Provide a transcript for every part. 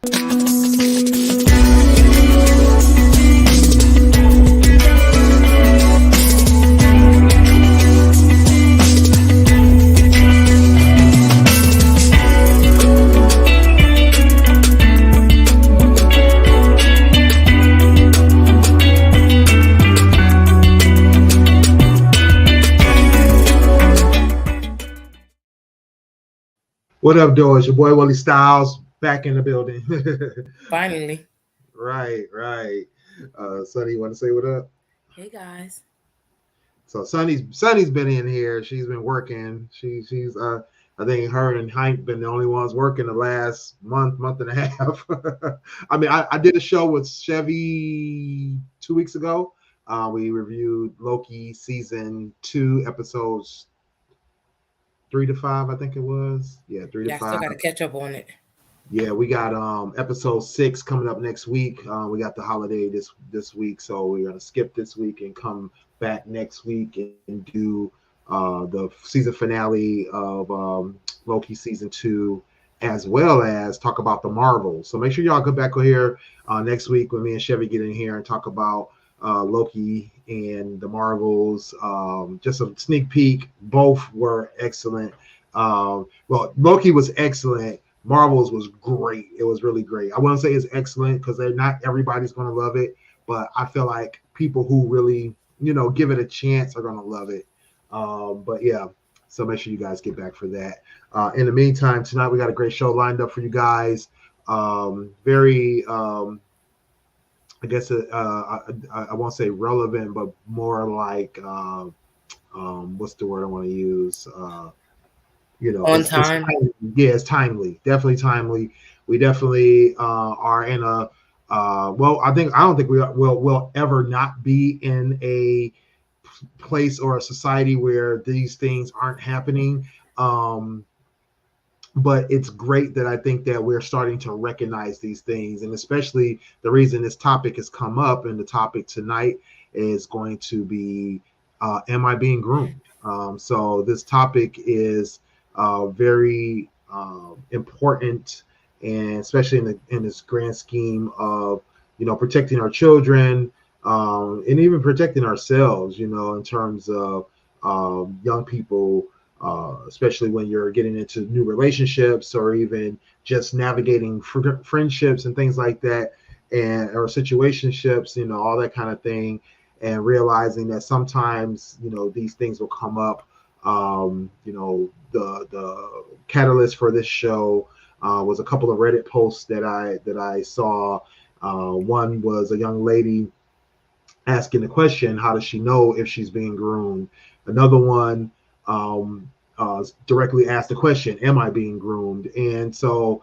What up, though? It's your boy Willie Styles back in the building. Finally. Right. Sonny, you want to say what up? Hey guys. So Sonny's been in here. She's been working. She's I think her and Hank been the only ones working the last month and a half. I mean, I did a show with Chevy 2 weeks ago. We reviewed Loki season 2, episodes 3 to 5. I think it was. Yeah, three to Yeah, I still five. gotta catch up on it. Yeah, we got episode 6 coming up next week. We got the holiday this week, so we're gonna skip this week and come back next week and do the season finale of Loki season 2, as well as talk about the Marvels. So make sure y'all come back here next week when me and Chevy get in here and talk about Loki and the Marvels. Just a sneak peek. Both were excellent. Well, Loki was excellent. Marvels was great. It was really great. I wouldn't say it's excellent because they're not everybody's going to love it, but I feel like people who really, give it a chance are going to love it. But yeah, so make sure you guys get back for that. In the meantime, tonight we got a great show lined up for you guys. Very, I guess, I won't say relevant, but more like, what's the word I want to use? On time. It's timely, definitely timely. We definitely are in a well, I don't think we'll ever not be in a place or a society where these things aren't happening. But it's great that I think that we're starting to recognize these things, and especially the reason this topic has come up, and the topic tonight is going to be am I being groomed? So this topic is very important, and especially in this grand scheme of protecting our children, and even protecting ourselves, in terms of young people, especially when you're getting into new relationships or even just navigating friendships and things like that, and or situationships, all that kind of thing, and realizing that sometimes these things will come up. The catalyst for this show was a couple of Reddit posts that I saw. One was a young lady asking the question, how does she know if she's being groomed? Another one directly asked the question, am I being groomed? And so,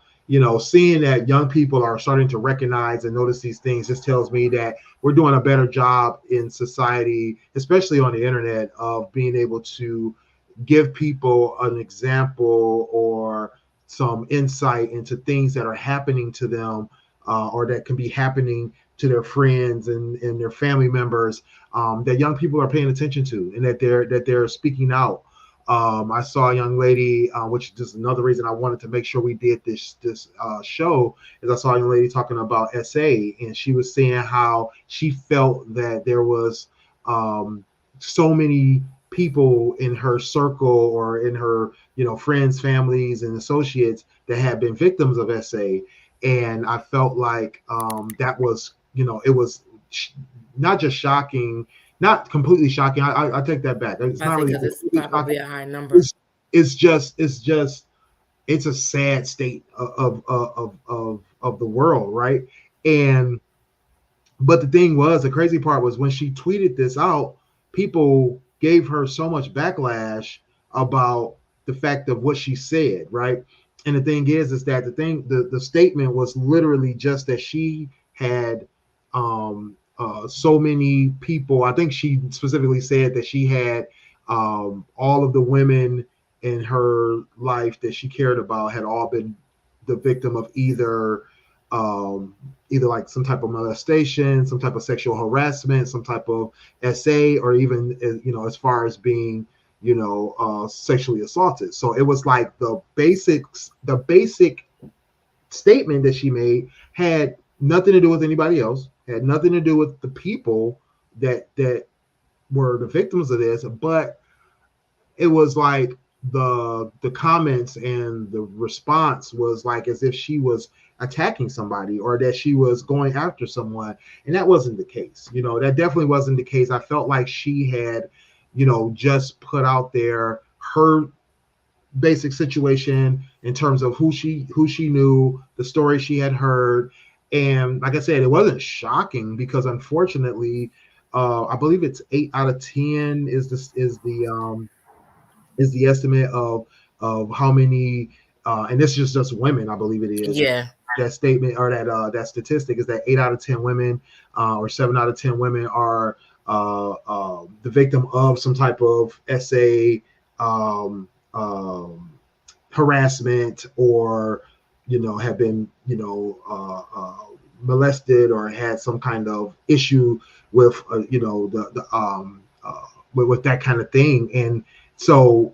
seeing that young people are starting to recognize and notice these things just tells me that we're doing a better job in society, especially on the internet, of being able to give people an example or some insight into things that are happening to them, or that can be happening to their friends and their family members, that young people are paying attention to, and that they're speaking out. I saw a young lady, which is another reason I wanted to make sure we did this show, is I saw a young lady talking about SA, and she was saying how she felt that there was so many people in her circle or in her friends, families, and associates that had been victims of SA, and I felt like that was it was not just shocking, not completely shocking. I take that back. It's not really It's probably a high number. It's just it's a sad state of the world, right? And but the crazy part was when she tweeted this out, people gave her so much backlash about the fact of what she said, right? And the thing is that the statement was literally just that she had so many people. I think she specifically said that she had all of the women in her life that she cared about had all been the victim of either like some type of molestation, some type of sexual harassment, some type of SA, or even as far as being sexually assaulted. So it was like the basic statement that she made had nothing to do with anybody else, had nothing to do with the people that were the victims of this, but it was like the comments and the response was like as if she was attacking somebody or that she was going after someone, and that wasn't the case. That definitely wasn't the case. I felt like she had just put out there her basic situation in terms of who she knew, the story she had heard. And like I said, it wasn't shocking because unfortunately, I believe it's 8 out of 10 is the estimate of how many, and this is just women, I believe it is. Yeah. That statement or that statistic is that 8 out of 10 women, or 7 out of 10 women are the victim of some type of SA, um, harassment, or have been molested or had some kind of issue with with that kind of thing. And so,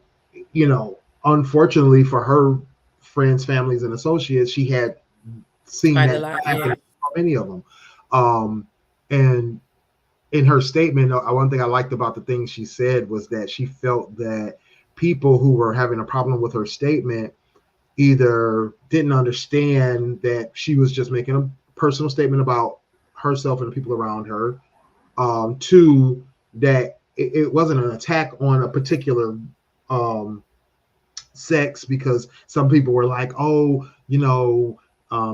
unfortunately for her friends, families, and associates, she had seen Quite a that lot, happen yeah. to many of them. And in her statement, one thing I liked about the things she said was that she felt that people who were having a problem with her statement either didn't understand that she was just making a personal statement about herself and the people around her. Two, that it wasn't an attack on a particular um, sex, because some people were like, oh,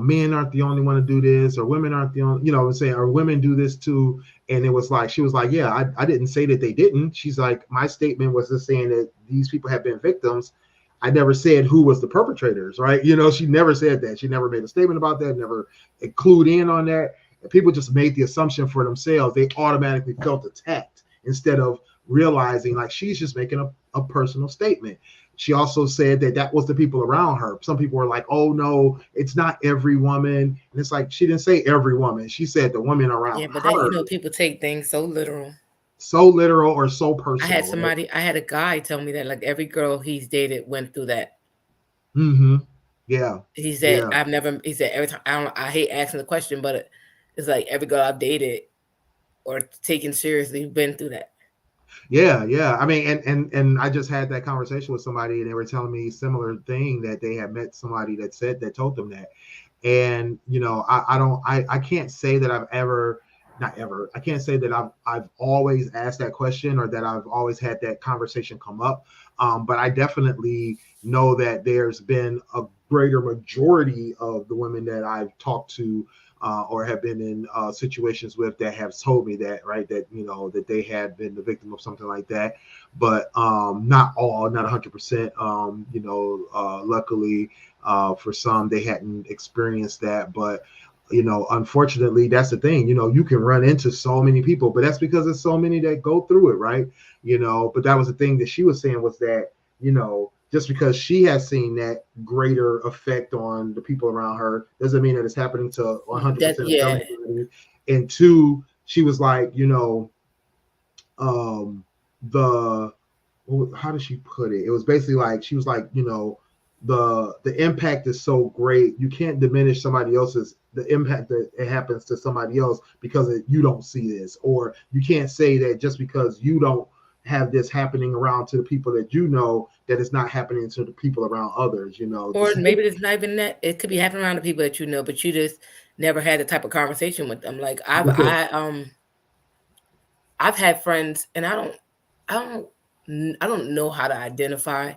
men aren't the only one to do this, or women aren't the only, I'm saying, or women do this too. And it was like, she was like, yeah, I didn't say that they didn't. She's like, my statement was just saying that these people have been victims. I never said who was the perpetrators, right? She never said that. She never made a statement about that, never clued in on that. And people just made the assumption for themselves. They automatically felt attacked instead of realizing like she's just making a personal statement. She also said that was the people around her. Some people were like, oh, no, it's not every woman. And it's like, she didn't say every woman. She said the women around Yeah, but that, her. people take things so literal. So literal or so personal. I had a guy tell me that like every girl he's dated went through that. Mm-hmm. Yeah. He said, Yeah. he said every time, I hate asking the question, but it's like every girl I've dated or taken seriously been through that. Yeah, yeah. I mean, and I just had that conversation with somebody, and they were telling me similar thing, that they had met somebody that told them that. And I can't say that I've ever, not ever, I can't say that I've always asked that question, or that I've always had that conversation come up. But I definitely know that there's been a greater majority of the women that I've talked to, or have been in situations with, that have told me that, right, that that they had been the victim of something like that. But not all, not 100%. Luckily, for some, they hadn't experienced that. But unfortunately, that's the thing. You can run into so many people, but that's because there's so many that go through it, right? But that was the thing that she was saying, was that just because she has seen that greater effect on the people around her doesn't mean that it's happening to 100% of Yeah. everybody. And two, she was like, the how did she put it? It was basically like, she was like, the impact is so great, you can't diminish somebody else's, the impact that it happens to somebody else, because you don't see this, or you can't say that just because you don't have this happening around to the people that that it's not happening to the people around others. Or maybe it's not even that. It could be happening around the people that you know, but you just never had the type of conversation with them. Like I've had friends, and I don't know how to identify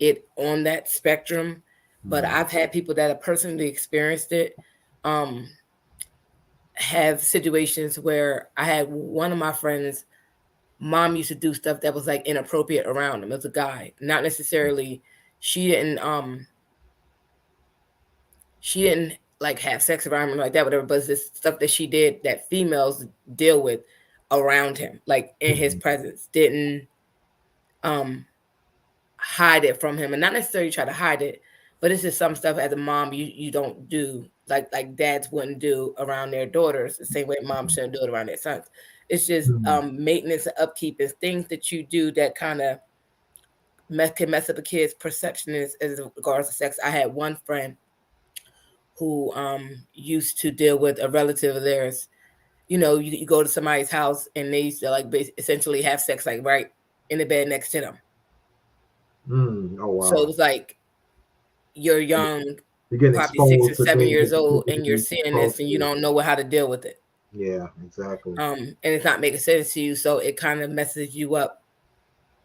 it on that spectrum, but I've had people that have personally experienced it. Um, have situations where I had one of my friends' mom used to do stuff that was like inappropriate around him. It was a guy, not necessarily. She didn't she didn't like have sex around him like that, whatever. But it's this stuff that she did that females deal with around him, like in his presence. Didn't um hide it from him, and not necessarily try to hide it, but it's just some stuff as a mom you don't do, like dads wouldn't do around their daughters the same way moms shouldn't do it around their sons. It's just maintenance and upkeep is things that you do that kind of can mess up a kid's perception as regards to sex. I had one friend who used to deal with a relative of theirs. You go to somebody's house and they used to like essentially have sex like right in the bed next to them. Oh So it wow. was like you're young, You're getting probably 6 or exposed to 7 years things that old, you and you're shouldn't be seeing exposed this and you to. don't know how to deal with it. Yeah, exactly. And it's not making sense to you, so it kind of messes you up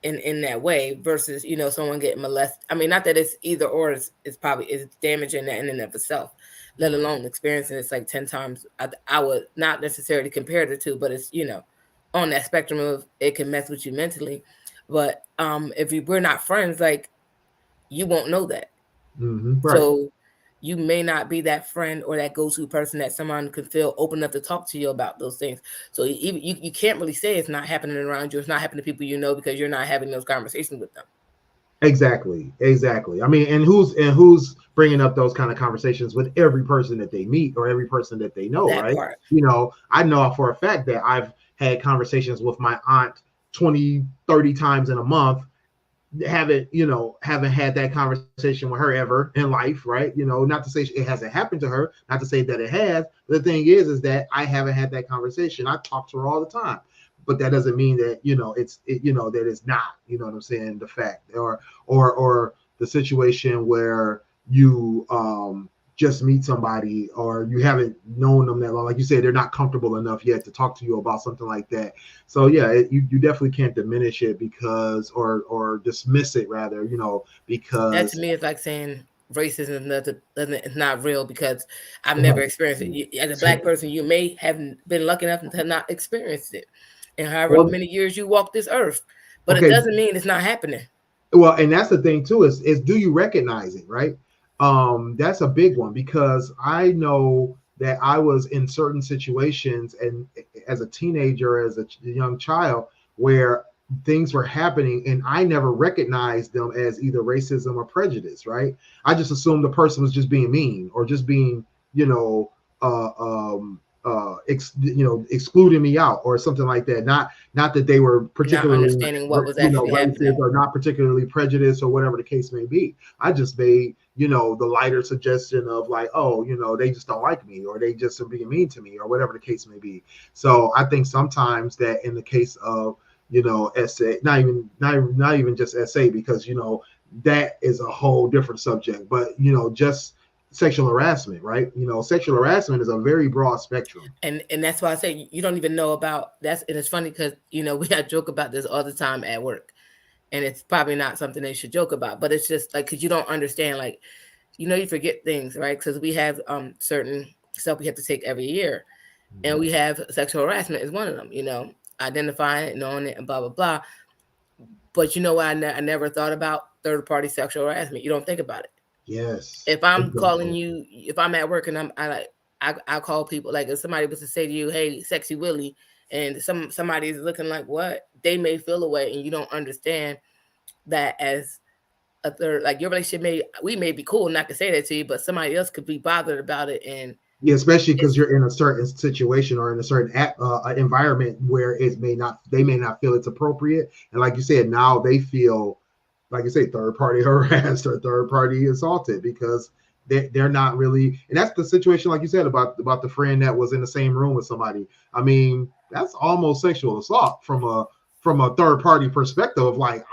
in that way versus someone getting molested. I mean, not that it's either or, it's probably it's damaging that in and of itself, let alone experiencing it's like 10 times. I would not necessarily compare the two, but it's on that spectrum of it can mess with you mentally. But if we're not friends, like, you won't know that. Right. So you may not be that friend or that go-to person that someone could feel open enough to talk to you about those things. So you can't really say it's not happening around you. It's not happening to people because you're not having those conversations with them. Exactly. I mean, and who's bringing up those kind of conversations with every person that they meet or every person that they know, That right? part. I know for a fact that I've had conversations with my aunt 20, 30 times in a month. Haven't had that conversation with her ever in life, right? Not to say it hasn't happened to her, not to say that it has. The thing is that I haven't had that conversation. I talk to her all the time, but that doesn't mean that that it's not, what I'm saying, the fact or the situation where you just meet somebody or you haven't known them that long, like you said, they're not comfortable enough yet to talk to you about something like that. So yeah, you definitely can't diminish it because or dismiss it rather, because that to me is like saying racism is not real because I've never experienced it. As a Black person, you may have been lucky enough to not experience it in however many years you walk this earth, but it doesn't mean it's not happening. Well, and that's the thing too, is do you recognize it, right? That's a big one because I know that I was in certain situations and as a teenager, as a young child, where things were happening and I never recognized them as either racism or prejudice, right? I just assumed the person was just being mean or just being, uh, um, excluding me out or something like that. Not that they were Not particularly, understanding what was actually happening, racist or not particularly prejudiced or whatever the case may be. I just made, the lighter suggestion of like, oh, they just don't like me or they just are being mean to me or whatever the case may be. So I think sometimes that in the case of, SA, not even just SA, because, that is a whole different subject, but, just sexual harassment, right? Sexual harassment is a very broad spectrum. And that's why I say you don't even know about that's, and it's funny because we I joke about this all the time at work, and it's probably not something they should joke about, but it's just like because you don't understand, like you forget things, right? Because we have certain stuff we have to take every year, and we have sexual harassment is one of them. Identifying it, knowing it, and blah blah blah. But what I never thought about third party sexual harassment. You don't think about it. Yes. If I'm calling you, if I'm at work and I call people, like if somebody was to say to you, "Hey, sexy Willie," and somebody's looking like what, they may feel away, and you don't understand that as a third, like your relationship we may be cool not to say that to you, but somebody else could be bothered about it, and yeah, especially because you're in a certain situation or in a certain environment where they may not feel it's appropriate, and like you said, now they feel, like you say, third party harassed or third party assaulted because they're not really, and that's the situation, like you said, about the friend that was in the same room with somebody. I mean, that's almost sexual assault from a third party perspective of like,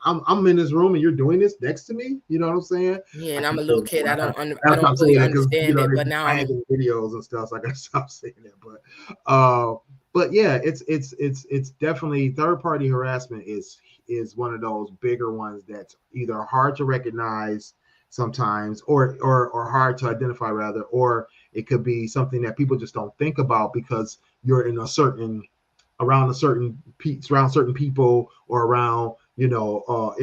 I'm in this room and you're doing this next to me. You know what I'm saying? Yeah, and I'm a little kid. I don't stop really saying it because understand it, but they now flag in videos and stuff, so I gotta stop saying it. But yeah, it's definitely third party harassment is one of those bigger ones that's either hard to recognize sometimes or hard to identify rather, or it could be something that people just don't think about because you're in around certain people or around in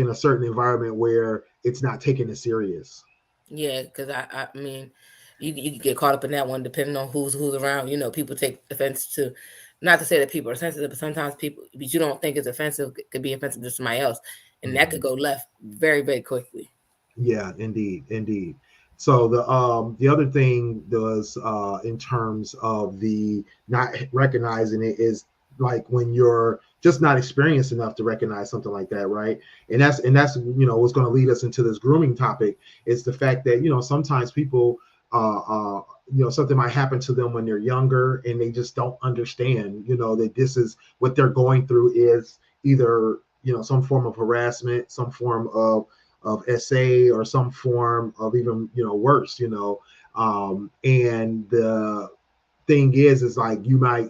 a certain environment where it's not taken as serious. Yeah, because I mean, you get caught up in that one depending on who's around. People take offense to, not to say that people are sensitive, but sometimes people, but you don't think it's offensive, could be offensive to somebody else, and that could go left very, very quickly. Yeah, indeed. So the other thing was in terms of the not recognizing it is like when you're just not experienced enough to recognize something like that, right? And that's what's going to lead us into this grooming topic is the fact that sometimes people something might happen to them when they're younger and they just don't understand, that this is what they're going through is either, some form of harassment, some form of SA, or some form of even, worse, and the thing is like you might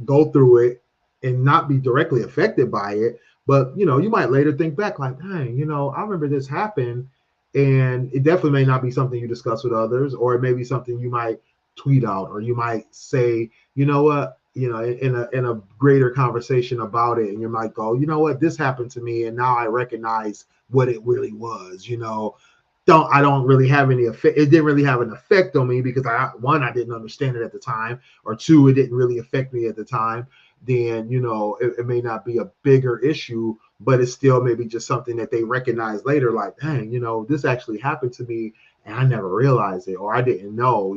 go through it and not be directly affected by it, but you might later think back like, dang, I remember this happened, and it definitely may not be something you discuss with others, or it may be something you might tweet out, or you might say, you know what, in a greater conversation about it, and you might go, what, this happened to me, and now I recognize what it really was. I don't really have any effect. It didn't really have an effect on me because I didn't understand it at the time, or two, it didn't really affect me at the time. Then, it may not be a bigger issue, but it's still maybe just something that they recognize later, like, dang, this actually happened to me and I never realized it, or I didn't know,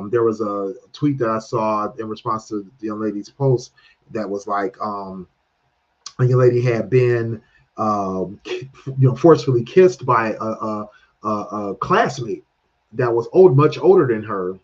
there was a tweet that I saw in response to the young lady's post that was like, a young lady had been forcefully kissed by a classmate that was much older than her,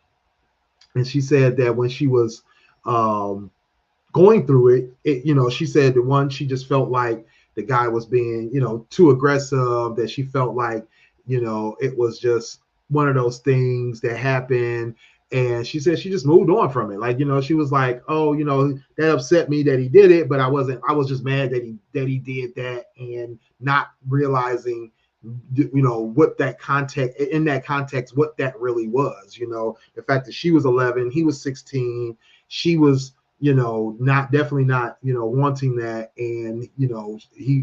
and she said that when she was going through it, she said that one, she just felt like the guy was being, too aggressive, that she felt like, it was just one of those things that happened. And she said she just moved on from it. Like, she was like, oh, that upset me that he did it, but I was just mad that he did that, and not realizing, what that context, what that really was, the fact that she was 11, he was 16, she was, definitely not, wanting that. And,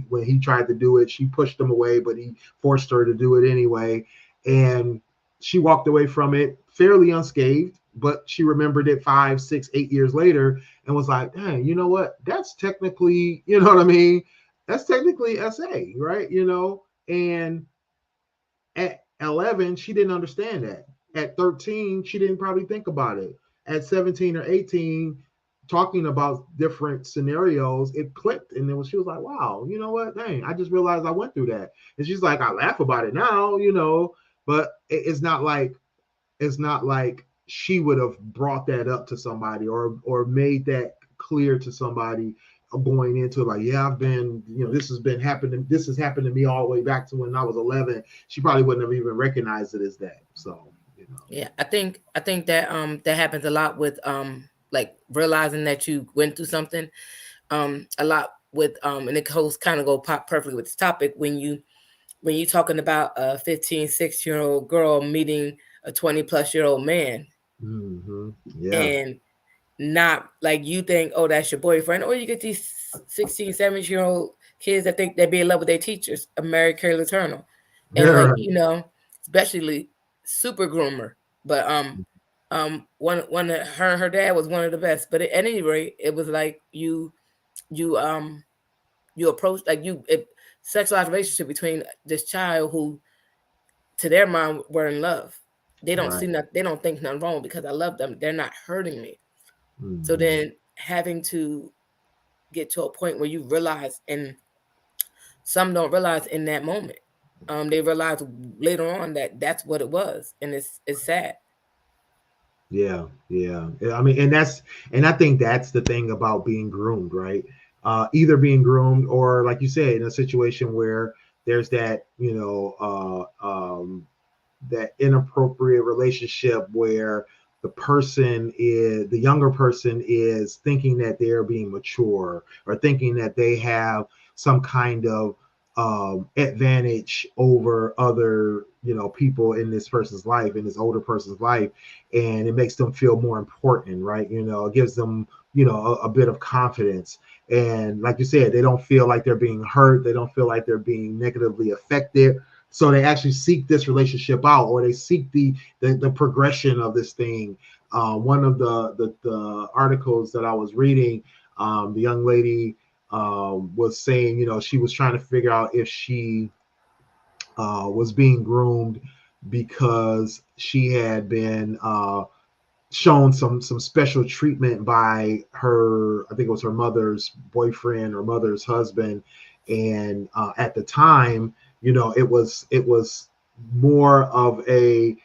when he tried to do it, she pushed him away, but he forced her to do it anyway. And she walked away from it fairly unscathed, but she remembered it 5, 6, 8 years later and was like, dang, you know what? That's technically, you know what I mean? That's technically SA, right? And at 11, she didn't understand that. At 13, she didn't probably think about it. At 17 or 18, talking about different scenarios, it clicked. And then she was like, wow, you know what? Dang, I just realized I went through that. And she's like, I laugh about it now, but it's not like she would have brought that up to somebody, or made that clear to somebody going into it, like, yeah, I've been, this has happened to me all the way back to when I was 11. She probably wouldn't have even recognized it as that. So, yeah, I think that that happens a lot with like realizing that you went through something, a lot with and it goes kind of go pop perfectly with this topic when you talking about a 15, 6-year-old girl meeting a 20-plus-year-old man. Mm-hmm. Yeah. And not like you think, oh, that's your boyfriend, or you get these 16, 17-year-old kids that think they be in love with their teachers, a Mary Kay Letourneau, and like, especially super groomer. But one of her dad was one of the best. But at any rate, it was like you approach, like sexualized relationship between this child who, to their mind, were in love. They don't see nothing. They don't think nothing wrong because I love them. They're not hurting me. Mm-hmm. So then having to get to a point where you realize, and some don't realize in that moment, they realize later on that that's what it was, and it's sad. Yeah. I mean, and I think that's the thing about being groomed, right? Either being groomed, or like you said, in a situation where there's that, that inappropriate relationship where the younger person is thinking that they're being mature, or thinking that they have some kind of advantage over other, people in this person's life, in this older person's life, and it makes them feel more important, right? It gives them, a bit of confidence. And like you said, they don't feel like they're being hurt. They don't feel like they're being negatively affected. So they actually seek this relationship out, or they seek the progression of this thing. One of the articles that I was reading, the young lady was saying, she was trying to figure out if she was being groomed because she had been shown some special treatment by her, I think it was her mother's boyfriend or mother's husband. And at the time, it was more of a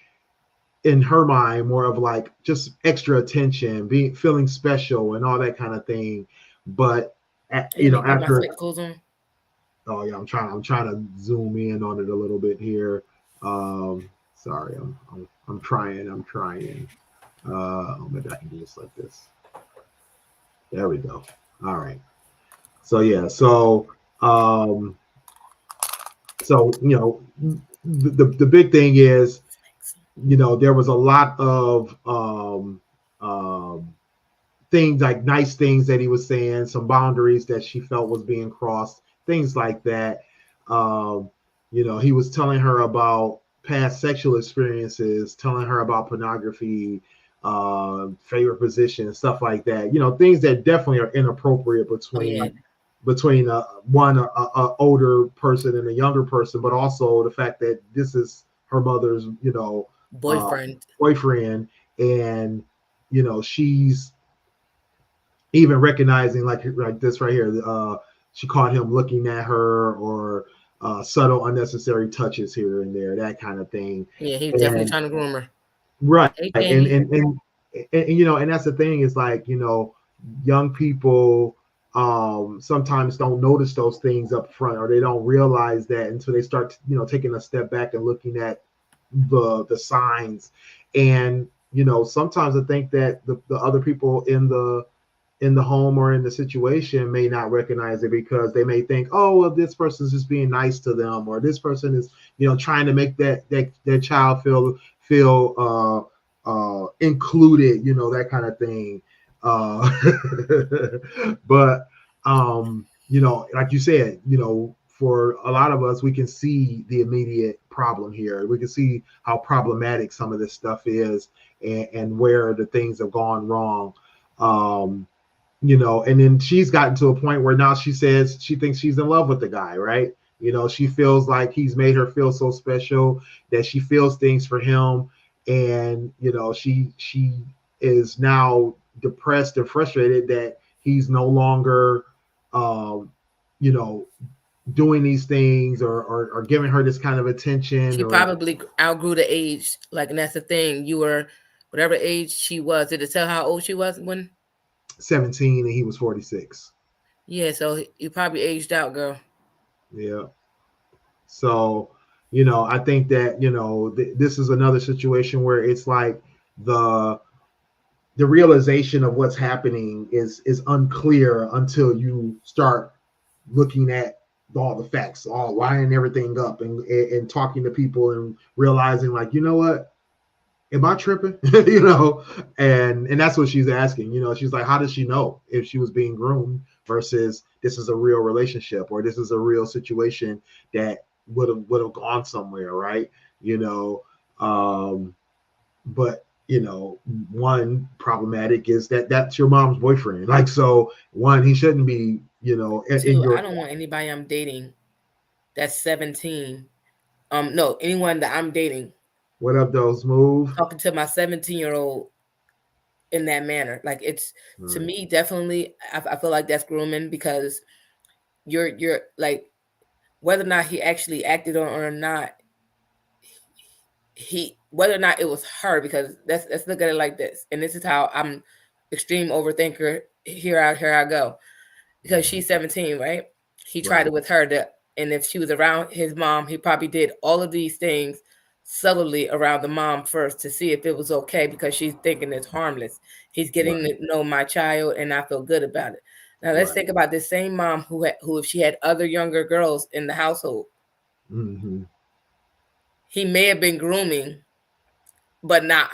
in her mind more of like just extra attention, being feeling special and all that kind of thing. But Let me get my after, spectacles on. oh yeah, I'm trying to zoom in on it a little bit here. Sorry, I'm trying. Maybe I can do this like this. There we go. All right. So yeah, um, the big thing is, there was a lot of things, like nice things that he was saying, some boundaries that she felt was being crossed, things like that. Um, he was telling her about past sexual experiences, telling her about pornography, favorite position, stuff like that. Things that definitely are inappropriate Oh yeah, between a older person and a younger person, but also the fact that this is her mother's, uh, boyfriend. boyfriend, and she's even recognizing, like this right here. She caught him looking at her, or subtle unnecessary touches here and there, that kind of thing. Yeah, he's definitely And trying to groom her. right, Hey, and Jamie. and that's the thing, is like, young people sometimes don't notice those things up front, or they don't realize that until they start, taking a step back and looking at the signs. And sometimes I think that the other people in the home or in the situation may not recognize it, because they may think, oh well, this person's just being nice to them, or this person is, trying to make that child feel included, that kind of thing. But like you said, for a lot of us, we can see the immediate problem here. We can see how problematic some of this stuff is, and where the things have gone wrong. um, and then she's gotten to a point where now she says she thinks she's in love with the guy, right? She feels like he's made her feel so special, that she feels things for him. And she is now depressed and frustrated that he's no longer um you know doing these things, or giving her this kind of attention, She or probably outgrew the age. Like, and that's the thing. You were whatever age she was. Did it tell how old she was when? 17 and he was 46. Yeah, so you probably aged out, girl. Yeah. So, I think that, this is another situation where it's like the the realization of what's happening is unclear until you start looking at all the facts, all lining everything up, and talking to people, and realizing, like, what, am I tripping? And that's what she's asking. She's like, how does she know if she was being groomed, versus this is a real relationship, or this is a real situation that would have gone somewhere, right? you know but one problematic is that that's your mom's boyfriend. Like, so one, he shouldn't be, in Two, your. I don't want anybody I'm dating that's 17. No, anyone that I'm dating What up, those move? talking to my 17-year-old in that manner. Like, it's, to Right. me, definitely, I feel like that's grooming, because you're like, whether or not he actually acted on or not, he whether or not it was her, because let's look at it like this, and this is how I'm extreme overthinker. Here I go, because she's 17, right? He tried Right. it with her, and if she was around his mom, he probably did all of these things subtly around the mom first to see if it was okay, because she's thinking it's harmless. He's getting Right. to know my child, and I feel good about it. Now let's Right. think about this same mom who if she had other younger girls in the household, Mm-hmm. he may have been grooming, but not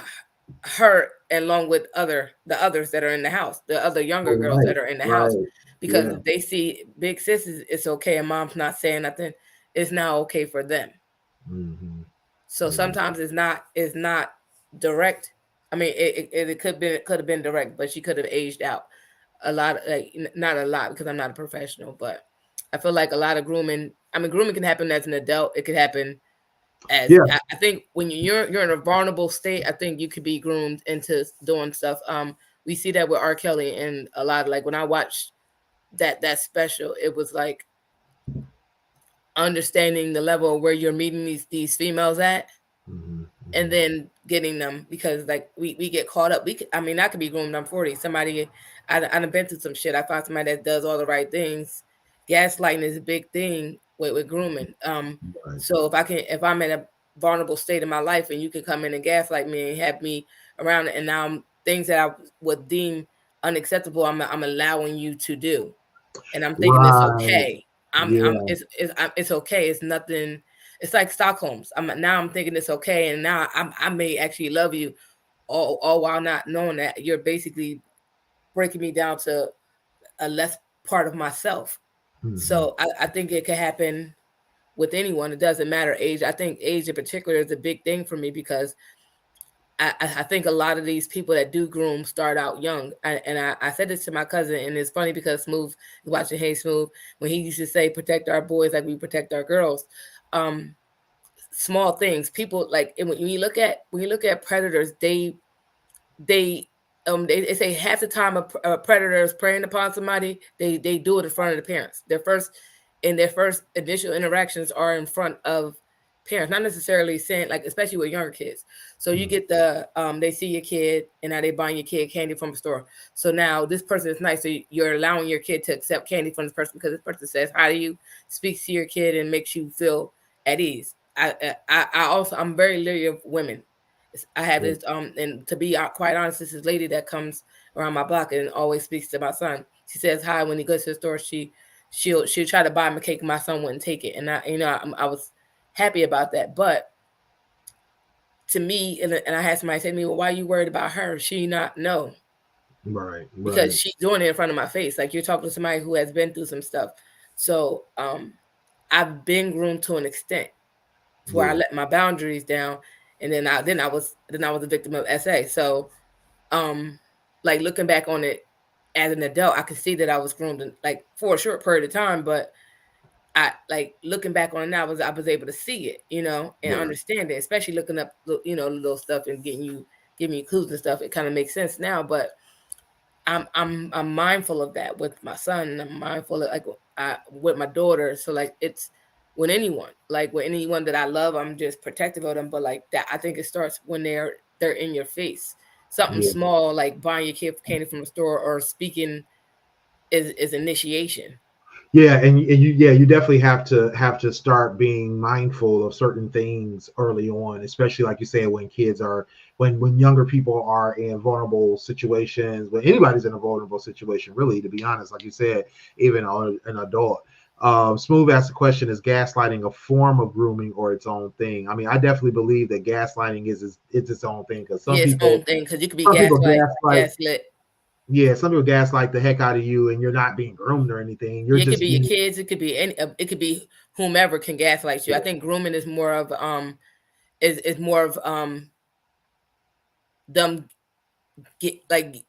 her, along with the others that are in the house, the other younger girls Right. that are in the house, Right. because Yeah. if they see big sis it's okay, and mom's not saying nothing, it's now okay for them. Mm-hmm. So Yeah. sometimes it's not direct. I mean, it could have been direct, but she could have aged out a lot. Like, not a lot, because I'm not a professional, but I feel like a lot of grooming. I mean, grooming can happen as an adult. It could happen as, Yeah. I think when you're in a vulnerable state, I think you could be groomed into doing stuff. We see that with R. Kelly, and a lot of, like, when I watched that special, it was like understanding the level of where you're meeting these females at. Mm-hmm. and then getting them, because like we get caught up. I mean, I could be groomed. I'm 40. Somebody, I've been through some shit. I found somebody that does all the right things. Gaslighting is a big thing with grooming. Right. So if I'm in a vulnerable state in my life and you can come in and gaslight me and have me around, and now things that I would deem unacceptable, I'm allowing you to do, and I'm thinking it's Right. okay. Yeah. It's okay. It's nothing. It's like Stockholm's. I'm thinking it's okay, and now I may actually love you, all while not knowing that you're basically breaking me down to a less part of myself. Mm-hmm. So I think it could happen with anyone. It doesn't matter age. I think age in particular is a big thing for me, because I think a lot of these people that do groom start out young. I said this to my cousin, and it's funny because Smooth, watching Hey Smooth, when he used to say, protect our boys like we protect our girls. Um, Small things. People like, when you look at predators, they say half the time a predator is preying upon somebody, they do it in front of the parents. Their first initial interactions are in front of parents, not necessarily saying, like, especially with younger kids. So you get they see your kid, and now they buying your kid candy from the store. So now this person is nice, so you're allowing your kid to accept candy from this person because this person says hi to you, speaks to your kid, and makes you feel at ease. I'm very leery of women. I have this and to be quite honest, this is lady that comes around my block and always speaks to my son. She says hi when he goes to the store. She'll try to buy him a cake, and my son wouldn't take it, and I was happy about that. But to me, and I had somebody say to me, well, why are you worried about her? She not know, Right. because Right. she's doing it in front of my face. Like, you're talking to somebody who has been through some stuff. So I've been groomed to an extent to where I Yeah. let my boundaries down, and then I was a victim of SA. So like, looking back on it as an adult, I could see that I was groomed like for a short period of time, but I, like, looking back on it now, I was able to see it, and Right. understand it, especially looking up, little stuff and giving you clues and stuff. It kind of makes sense now, but I'm mindful of that with my son, and I'm mindful of, like, with my daughter. So, like, it's with anyone that I love, I'm just protective of them. But like that, I think it starts when they're in your face. Something Yeah. small like buying your kid candy from the store or speaking is initiation. Yeah, and you definitely have to start being mindful of certain things early on, especially like you said, when kids are when younger people are in vulnerable situations, when anybody's in a vulnerable situation, really, to be honest, like you said, even an adult. Smooth asked the question: is gaslighting a form of grooming or its own thing? I mean, I definitely believe that gaslighting is it's its own thing, because Yeah, it's own thing, because you could be some people gaslight gaslit. yeah, some people gaslight the heck out of you, and you're not being groomed or anything. You're Yeah, it could just be your being kids. It could be it could be whomever can gaslight you. I think grooming is more of more of them get like no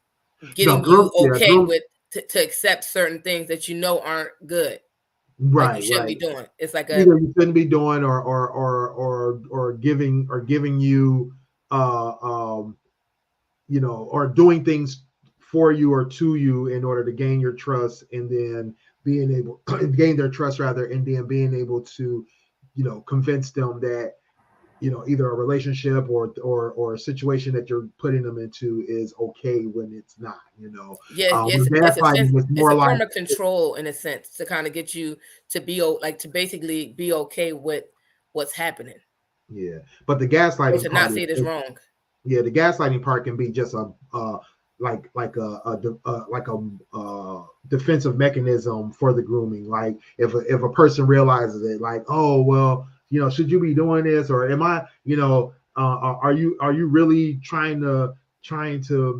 getting you groom. Yeah, okay groom. with to accept certain things that aren't good, like you Right, shouldn't right. be doing. It's like a Either you shouldn't be doing, or giving you, uh, um, or doing things for you or to you in order to gain your trust, and then being able gain their trust rather, and then being able to, convince them that, either a relationship or a situation that you're putting them into is okay when it's not. yes, With it's a sense. gaslighting, it's It's more a like, form of control in a sense to kind of get you to be like to basically be okay with what's happening, yeah. But the or gaslighting to part not see it as wrong. yeah, the gaslighting part can be just like a defensive mechanism for the grooming. Like, if a person realizes it, like, oh well, should you be doing this, or am I, are you really trying to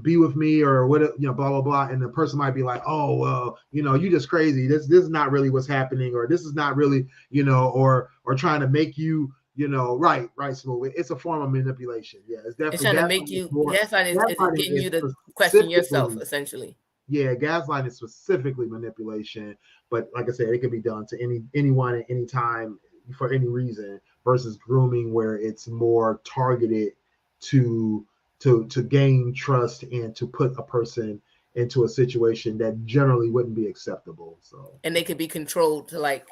be with me, or what, blah blah blah, and the person might be like, oh well, you just crazy. This is not really what's happening, or this is not really, or trying to make you, right, Smooth. It's a form of manipulation. Yeah, it's It's definitely trying to make gaslighting is you more. gaslight is Gaslighting getting is you to question yourself specifically, essentially. yeah, gaslighting is specifically manipulation. But like I said, it can be done to anyone at any time for any reason. Versus grooming, where it's more targeted to to gain trust and to put a person into a situation that generally wouldn't be acceptable. So And they could be controlled to like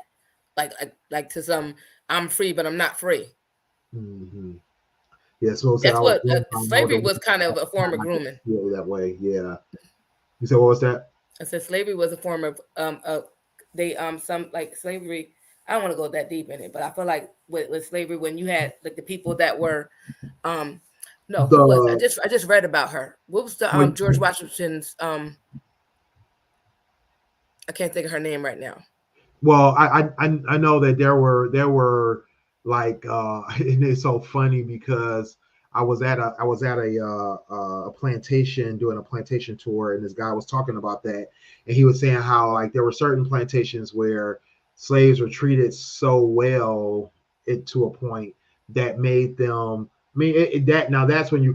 to some, I'm free but I'm not free. hmm Yeah, Smoke said That's I was what born on know slavery the was kind of a form of grooming. feel that way. Yeah. You said what was that? I said slavery was a form of they some like slavery. I don't want to go that deep in it, but I feel like with slavery when you had like the people that were um no, who was The I just read about her. What was the when George Washington's I can't think of her name right now. well, I know that there were like and it's so funny because I was at a plantation doing a plantation tour, and this guy was talking about that, and he was saying how like there were certain plantations where slaves were treated so well it to a point that made them. I mean that now that's when you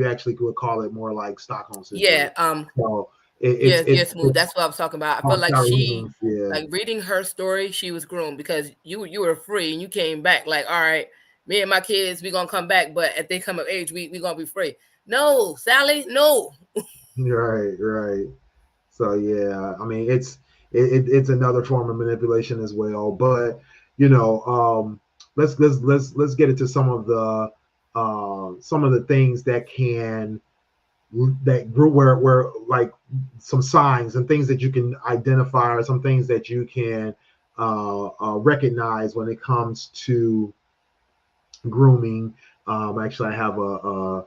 actually would call it more like Stockholm syndrome. Yeah, So yeah, it's Smooth. That's what I was talking about. I felt like she, Charlene, yeah. like reading her story, she was groomed because you were free and you came back like, all right, me and my kids, we gonna come back, but if they come of age, we gonna be free. No, Sally, no. Right, right. So yeah, I mean it's another form of manipulation as well. But you know, let's get into some of the things that can that group where like some signs and things that you can identify or some things that you can recognize when it comes to grooming. Actually, I have a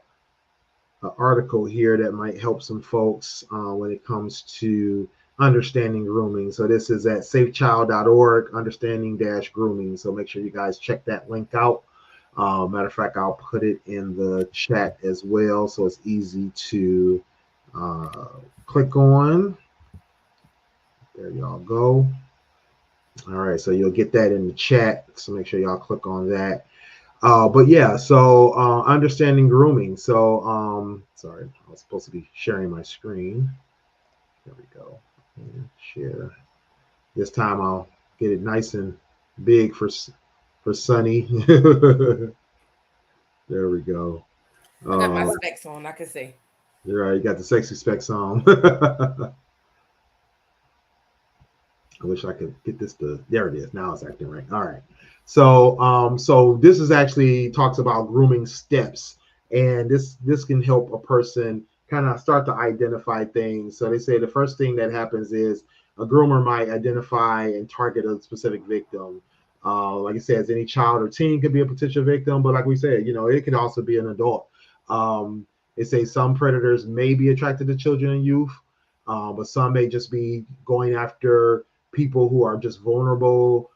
article here that might help some folks when it comes to understanding grooming. So this is at safechild.org, understanding-grooming. So make sure you guys check that link out. Matter of fact, I'll put it in the chat as well, so it's easy to uh, click on. There y'all go. All right, so you'll get that in the chat. So make sure y'all click on that. But yeah, so understanding grooming. So sorry, I was supposed to be sharing my screen. There we go. And share. This time I'll get it nice and big for Sunny. There we go. I got my Uh, specs on. I can see. you're right. You got the sexy specs on. I wish I could get this to. There it is. Now it's acting right. All right. So this is actually talks about grooming steps, and this can help a person kind of start to identify things. So they say the first thing that happens is a groomer might identify and target a specific victim. Like I said, any child or teen could be a potential victim, but like we said, it can also be an adult. They say some predators may be attracted to children and youth, but some may just be going after people who are just vulnerable,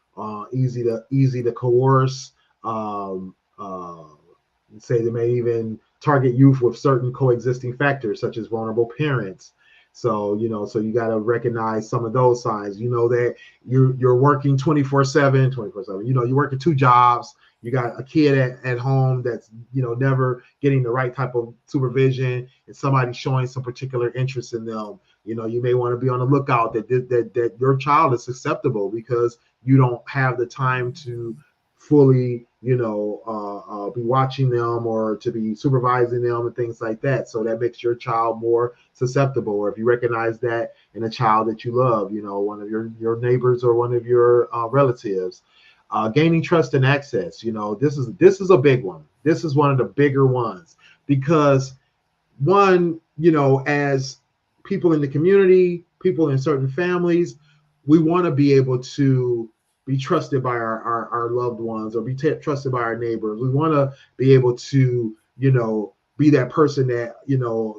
easy to coerce. Say they may even target youth with certain coexisting factors, such as vulnerable parents. So you got to recognize some of those signs. You know that you're working 24/7, 24/7. You're working two jobs. You got a kid at home that's never getting the right type of supervision, and somebody showing some particular interest in them. You may want to be on the lookout that your child is susceptible because you don't have the time to fully be watching them or to be supervising them and things like that. So that makes your child more susceptible. Or if you recognize that in a child that you love, one of your neighbors or one of your relatives. Gaining trust and access. This is a big one. This is one of the bigger ones because one, as people in the community, people in certain families, we want to be able to be trusted by our loved ones or be trusted by our neighbors. We want to be able to, be that person that,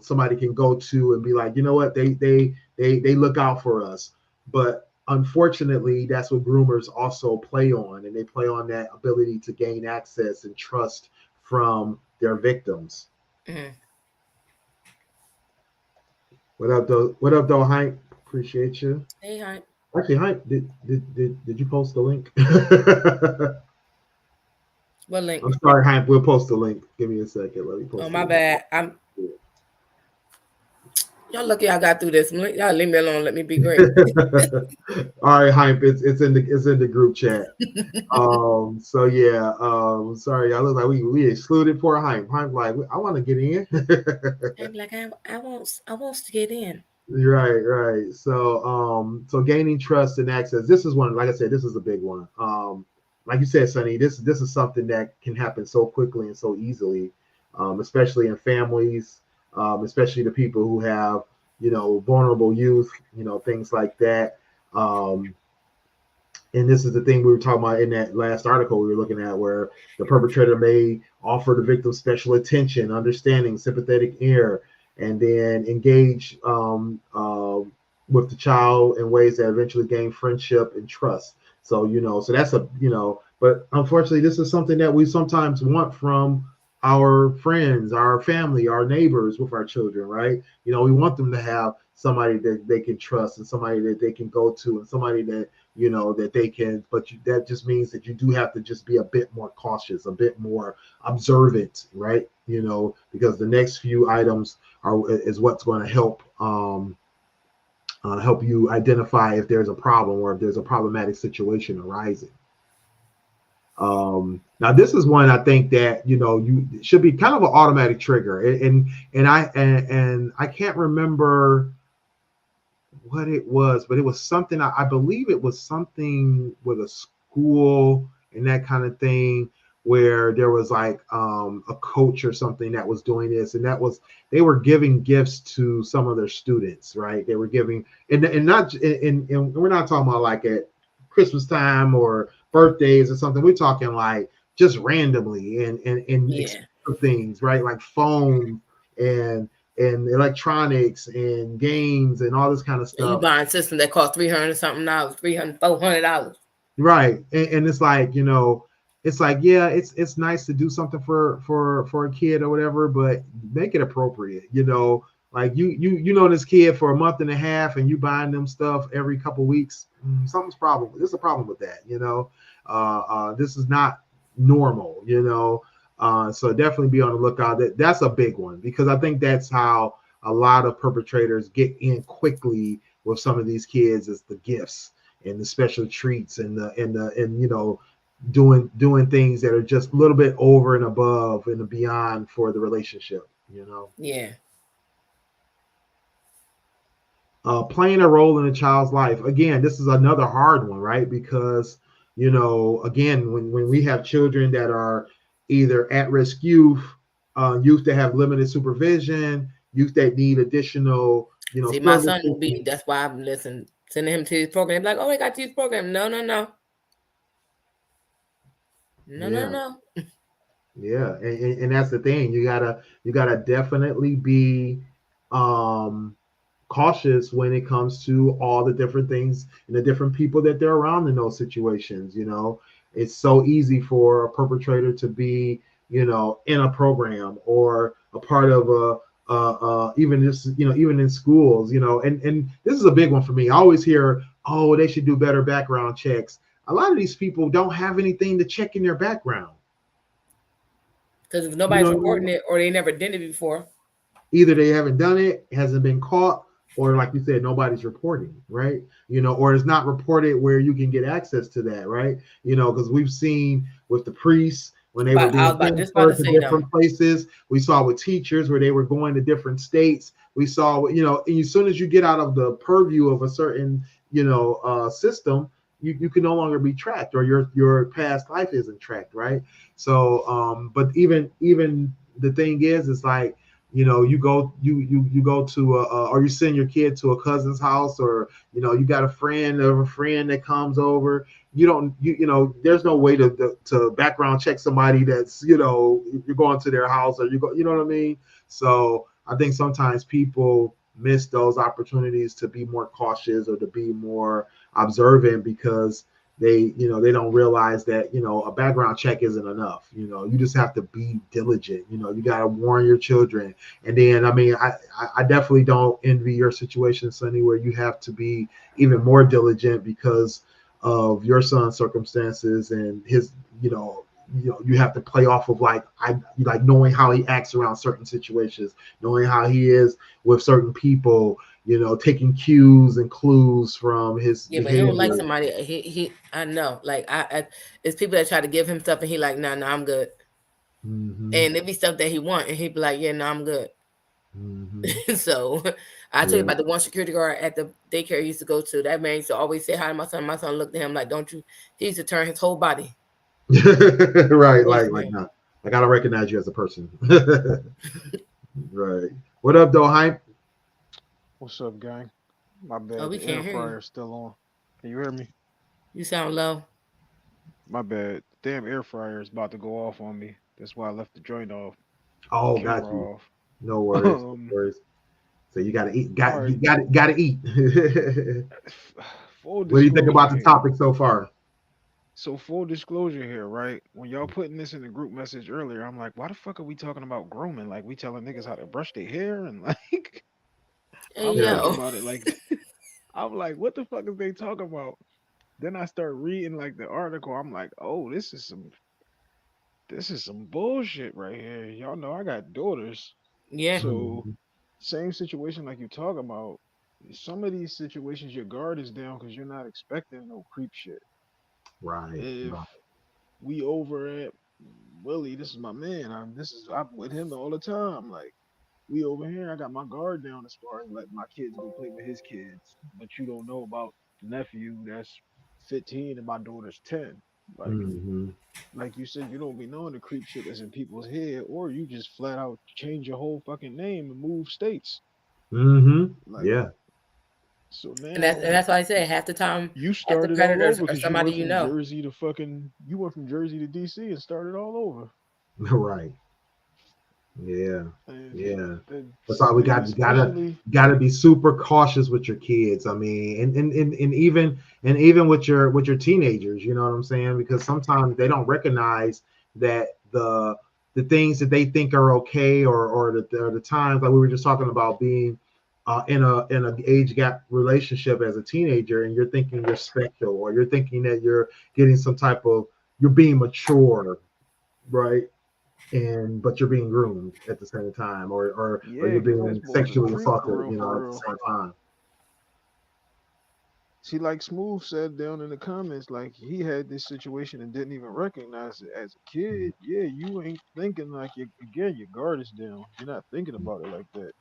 somebody can go to and be like, you know what, they look out for us. But unfortunately, that's what groomers also play on, and they play on that ability to gain access and trust from their victims. Mm-hmm. What up, though, Hank? Appreciate you. Hey, hi. Actually, Hank, did you post the link? What link? I'm sorry, Hank. We'll post the link. Give me a second. Let me Oh, post the my link. bad. Y'all lucky I got through this. Y'all leave me alone. Let me be great. All right, Hank. It's in the group chat. So yeah. Sorry, I look like we excluded poor Hank. Hank like I want to get in. I'm like I want to get in. Right. So gaining trust and access. This is one, like I said, this is a big one. like you said, Sonny, this is something that can happen so quickly and so easily, especially in families, especially the people who have, vulnerable youth, things like that. Um, and this is the thing we were talking about in that last article we were looking at, where the perpetrator may offer the victim special attention, understanding, sympathetic ear, and then engage with the child in ways that eventually gain friendship and trust. So so that's but unfortunately, this is something that we sometimes want from our friends, our family, our neighbors with our children, right? We want them to have somebody that they can trust, and somebody that they can go to, and somebody that that they can, but that just means that you do have to just be a bit more cautious, a bit more observant, right? Because the next few items is what's going to help you identify if there's a problem or if there's a problematic situation arising. Now this is one I think that you should be kind of an automatic trigger, and I can't remember what it was, but it was something, I believe it was something with a school and that kind of thing, where there was like a coach or something that was doing this, and that was, they were giving gifts to some of their students, right? They were giving, and not and we're not talking about like at Christmas time or birthdays or something. We're talking like just randomly and Yeah. expensive things, right? Like phones and electronics and games and all this kind of And you stuff. buying system that cost $300 something dollars, $400. Right. And it's like, it's like, yeah, it's nice to do something for a kid or whatever, but make it appropriate. Like this kid for a month and a half, and you buying them stuff every couple weeks. Something's problem. There's a problem with that. This is not normal. So definitely be on the lookout. That's a big one, because I think that's how a lot of perpetrators get in quickly with some of these kids, is the gifts and the special treats and doing things that are just a little bit over and above and beyond for the relationship. Yeah. Playing a role in a child's life. Again, this is another hard one, right? Because again, when we have children that are either at-risk youth, youth that have limited supervision, youth that need additional See, my son services. will be, that's why I'm sending him to his program. Like, oh, I got to use program. No, no, no. No, no, Yeah. no. Yeah, and that's the thing. You gotta definitely be um cautious when it comes to all the different things and the different people that they're around in those situations. It's so easy for a perpetrator to be, in a program or a part of even this, even in schools, and this is a big one for me. I always hear, oh, they should do better background checks. A lot of these people don't have anything to check in their background. Because if You nobody's know what I mean? reporting it or they never did it before. Either they haven't done it, hasn't been caught, or like you said, nobody's reporting, right? Or it's not reported where you can get access to that, right? Because we've seen with the priests when they were But I being was about to transferred to say them. different places. We saw with teachers where they were going to different states. We saw, and as soon as you get out of the purview of a certain, system, you can no longer be tracked, or your past life isn't tracked, right? So, but even the thing is like, you go to or you send your kid to a cousin's house, or you got a friend of a friend that comes over. You don't there's no way to background check somebody that's you're going to their house, or you know what I mean. So I think sometimes people miss those opportunities to be more cautious or to be more observant, because they don't realize that a background check isn't enough. You just have to be diligent. You got to warn your children. And then, I mean, I definitely don't envy your situation, Sonny, where you have to be even more diligent because of your son's circumstances and his, you have to play off of like knowing how he acts around certain situations, knowing how he is with certain people, taking cues and clues from his Yeah, but he don't like behavior. somebody. I know. Like it's people that try to give him stuff, and he like, no, no, I'm good. Mm-hmm. And it be stuff that he want, and he be like, yeah, no, I'm good. Mm-hmm. So I tell you Yeah. about the one security guard at the daycare he used to go to. That man used to always say hi to my son. My son looked at him like, don't you? He used to turn his whole body. Right, Yes, like ma'am. not. I gotta recognize you as a person. Right. What up, though, hype? What's up, gang? My Oh, bad. we The air can't hear you. fryer's still on. Can you hear me? You sound low. My bad. Damn air fryer is about to go off on me. That's why I left the joint off, Oh, got camera you. off. No worries. No Um. worries. So you gotta eat. All Got you right. gotta eat. Full What do you think disclosure about the here. topic so far? So full disclosure here, right? When y'all putting this in the group message earlier, I'm like, why the fuck are we talking about grooming? Like we telling niggas how to brush their hair and like Hey I'm Yeah. thinking yo. about it like I'm like, what the fuck is they talking about? Then I start reading like the article. I'm like, oh, this is some bullshit right here. Y'all know I got daughters. Yeah. So Mhm. same situation like you talk about. Some of these situations your guard is down because you're not expecting no creep shit. Right. If Right. we over at Willie, this is my man. I'm with him all the time. Like we over here, I got my guard down as far as letting my kids go play with his kids. But you don't know about the nephew that's 15 and my daughter's 10. Like Hmm. like you said, you don't be knowing the creep shit that's in people's head, or you just flat out change your whole fucking name and move states. Hmm. Like, Yeah. so And now that's why I say you half the started all predators over are because you somebody went you from know. Jersey to fucking, you went from Jersey to DC and started all over. Right. Yeah. And, Yeah. and, That's why we and got gotta especially, gotta be super cautious with your kids. I mean, and even with your teenagers, you know what I'm saying? Because sometimes they don't recognize that the things that they think are okay, or the times like we were just talking about being in an age gap relationship as a teenager, and you're thinking you're special, or you're thinking that you're getting some type of you're being mature, right? And but you're being groomed at the same time, or yeah, you're because this being boy's a sexually creep assaulted, for at the real. same time. See, like Smooth said down in the comments, like he had this situation and didn't even recognize it as a kid. Yeah, you ain't thinking like again, your guard is down. You're not thinking about it like that.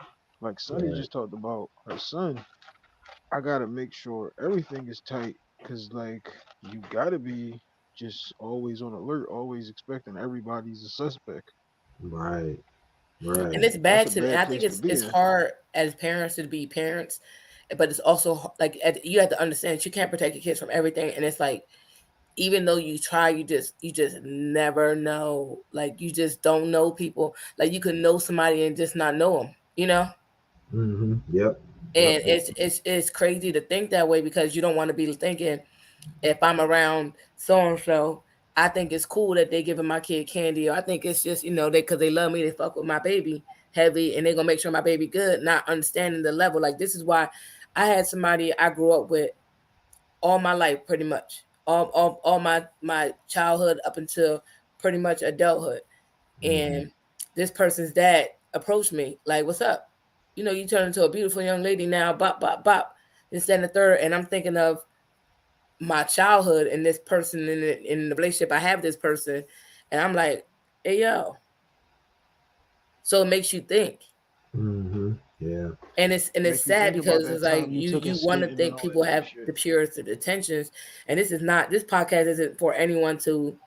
Like Sonny Right. just talked about her son. I gotta make sure everything is tight, cause like you gotta be just always on alert, always expecting everybody's a suspect. Right. And Right. it's That's bad a to, and bad I think place to be it's in. hard as parents to be parents, but it's also like you have to understand that you can't protect your kids from everything, and it's like even though you try, you just never know. Like you just don't know people. Like you could know somebody and just not know them, you know. Mm-hmm. Yep. Yep. And it's crazy to think that way because you don't want to be thinking if I'm around so and so, I think it's cool that they giving my kid candy, or I think it's just they because they love me, they fuck with my baby heavy, and they're gonna make sure my baby good, not understanding the level. Like this is why I had somebody I grew up with all my life, pretty much all my childhood up until pretty much adulthood, Mm-hmm. and this person's dad approached me like, "What's up? You turn into a beautiful young lady now, bop bop bop." This and the third, and I'm thinking of my childhood and this person in the relationship I have with this person, and I'm like, hey yo. So it makes you think, Mm-hmm. Yeah. and it's Make you sad think about because it's that like time you took you us want to skating and think all people that good have shit. the purest of intentions, and this podcast isn't for anyone to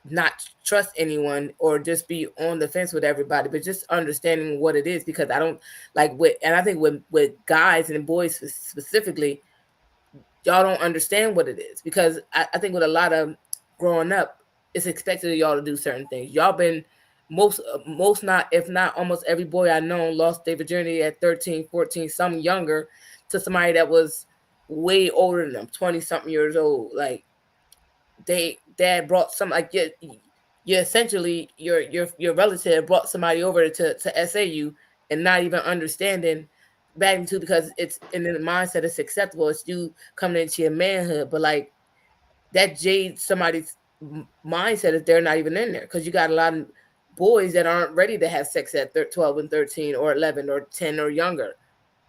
not trust anyone or just be on the fence with everybody, but just understanding what it is because I don't like with and I think with guys and boys specifically, y'all don't understand what it is because I think with a lot of growing up, it's expected of y'all to do certain things. Y'all been most not if not almost every boy I know lost their virginity at 13, 14, some younger to somebody that was way older than them, 20 something years old. Like they dad brought some like you essentially your relative brought somebody over to SAU and not even understanding magnitude because it's in the mindset it's acceptable. It's you coming into your manhood, but like that jades somebody's mindset if they're not even in there because you got a lot of boys that aren't ready to have sex at 12 and 13 or 11 or 10 or younger.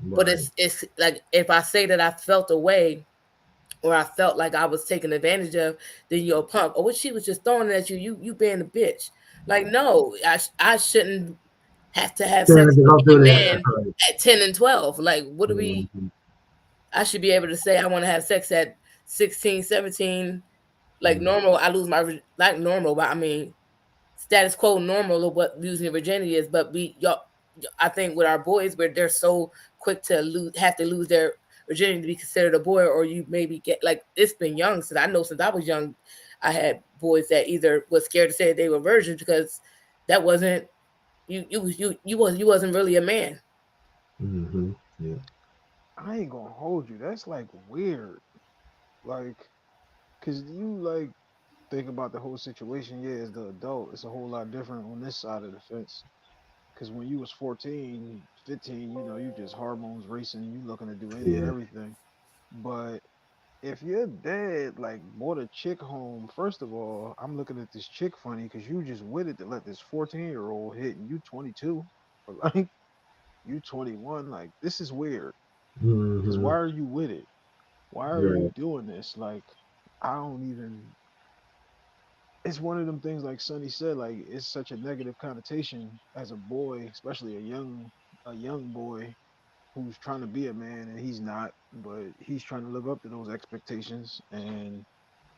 But Right. it's like if I say that I felt a way or I felt like I was taken advantage of, then you're a punk. Or what she was just throwing at you, you being a bitch. Like, no, I shouldn't have to have Stand sex to with go through any that. man at 10 and 12. Like, what do we, Mm-hmm. I should be able to say I want to have sex at 16, 17, Like normal, I lose my like normal, but I mean status quo normal of what losing virginity is. But I think with our boys, where they're so quick to have to lose their virginity to be considered a boy, or you maybe get like it's been young since I know since I was young, I had boys that either was scared to say they were virgins because that wasn't you wasn't really a man. Mm-hmm. Yeah. I ain't gonna hold you. That's like weird. Like, cause you like think about the whole situation. Yeah, as the adult, it's a whole lot different on this side of the fence. Cause when you was 14, 15, you just hormones racing, you looking to do any and Yeah. everything. But if your dad like brought a chick home, first of all, I'm looking at this chick funny because you just with it to let this 14-year-old hit and you 22. Or like you 21. Like this is weird. Cause Mm-hmm. why are you with it? Why are you Right. doing this? Like, I don't even. It's one of them things like Sonny said. Like, it's such a negative connotation as a boy, especially a young boy who's trying to be a man and he's not, but he's trying to live up to those expectations. And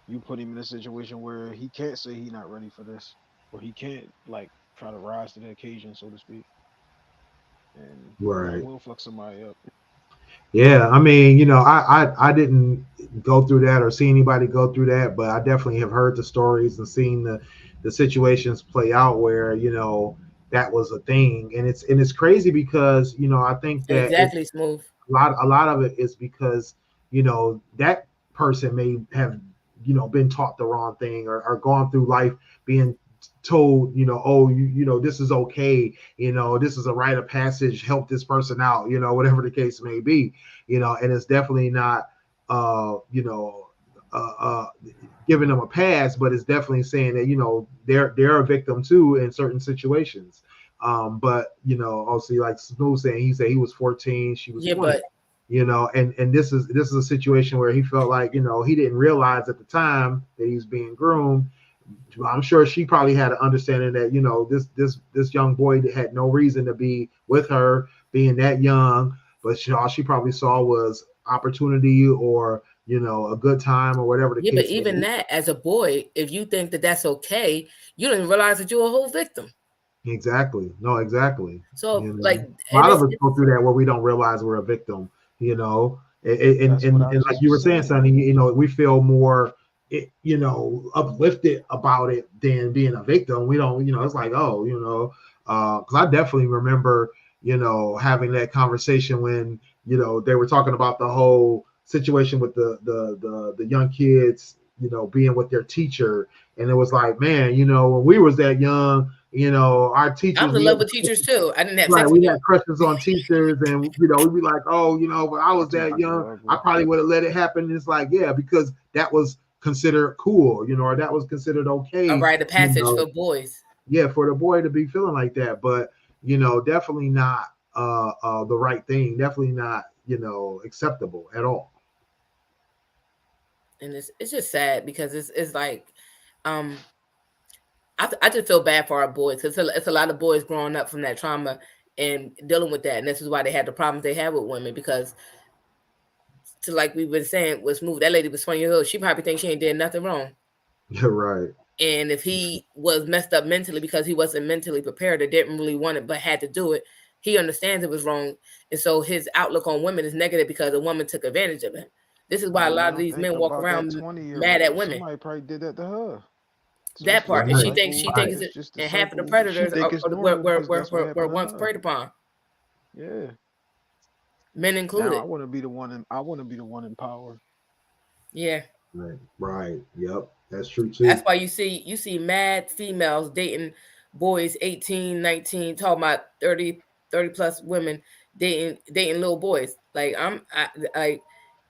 you put him in a situation where he can't say he's not ready for this, or he can't like try to rise to the occasion, so to speak. And that Right. will fuck somebody up. Yeah, I mean, I didn't go through that or see anybody go through that, but I definitely have heard the stories and seen the situations play out where that was a thing, and it's crazy because I think that it's Exactly, Smooth. a lot of it is because that person may have been taught the wrong thing, or gone through life being told oh this is okay, this is a rite of passage, help this person out, whatever the case may be, and it's definitely not uh you know uh, uh giving them a pass, but it's definitely saying that they're a victim too in certain situations. But obviously, like Smooth saying, he said he was 14, she was Yeah, 20. but And this is a situation where he felt like he didn't realize at the time that he was being groomed. I'm sure she probably had an understanding that this young boy had no reason to be with her, being that young, but all she probably saw was opportunity, or a good time, or whatever the yeah, but case may even be. that, as a boy, if you think that that's okay, you don't even realize that you're a whole victim. Exactly. No, exactly. So, like, A and lot of us go through that where we don't realize we're a victim, and, That's what I like just you was were saying, saying. Sonny, we feel more, uplifted about it than being a victim. We don't, it's like, oh, because I definitely remember, having that conversation when, they were talking about the whole situation with the young kids, being with their teacher. And it was like, man, when we was that young, our I teachers, was in love with teachers too. I didn't have sex with we them. had crushes on teachers, and we'd be like, oh, when I was that Teachers young, are I ugly. probably would have let it happen. And it's like, yeah, because that was considered cool, or that was considered A okay, rite of passage for boys. yeah, for the boy to be feeling like that. But definitely not the right thing. Definitely not acceptable at all. And it's just sad because it's like, um, I just feel bad for our boys because it's a lot of boys growing up from that trauma and dealing with that, and this is why they had the problems they had with women because. To like we've been saying, was moved. That lady was 20 years old. She probably thinks she ain't did nothing wrong. You're right. And if he was messed up mentally because he wasn't mentally prepared or didn't really want it but had to do it, he understands it was wrong. And so his outlook on women is negative because a woman took advantage of him. This is why a But you lot of don't these think men walk about that around mad at 20-year-old. women. Somebody probably did that to her. So That it's just part. the And Right. cycle. she thinks It's just the and half of the cycle. She predators think it's were, normal because that's what were happened to once her. preyed upon, Yeah. men Now included. I want to be the one in power. Yeah. Right. Right. Yep. That's true That's too. why you see mad females dating boys 18, 19, talking about 30 plus women dating little boys. Like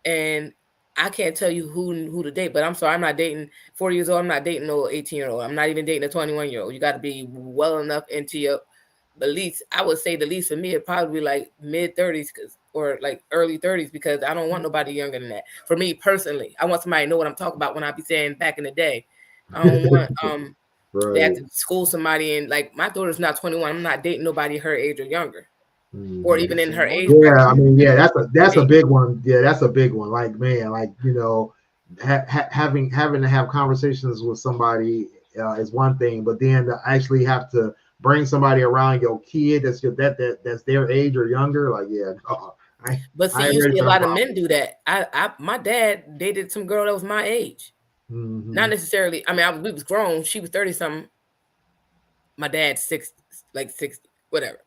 and I can't tell you who to date, but I'm sorry, I'm not dating 40 years old. I'm not dating no 18-year-old. I'm not even dating a 21-year-old. You got to be well enough into your, the least, I would say the least for me it'd probably be like mid 30s or like early 30s because I don't want nobody younger than that. For me personally, I want somebody to know what I'm talking about when I be saying back in the day. I don't want they have Right. to school somebody, and like my daughter's not 21. I'm not dating nobody her age or younger, or Hmm. even in her Same age with me. Yeah, I bracket. mean, yeah, that's a Right. big one. Yeah, that's a big one. Like, man, like having to have conversations with somebody is one thing, but then to actually have to bring somebody around your kid that's their age or younger, like yeah, no, But see, I ain't you ready see a for them lot of problems. men do that. My dad dated some girl that was my age. Not Mm-hmm. necessarily. I mean, we was grown. She was 30 something. My dad's 60, like 60, whatever.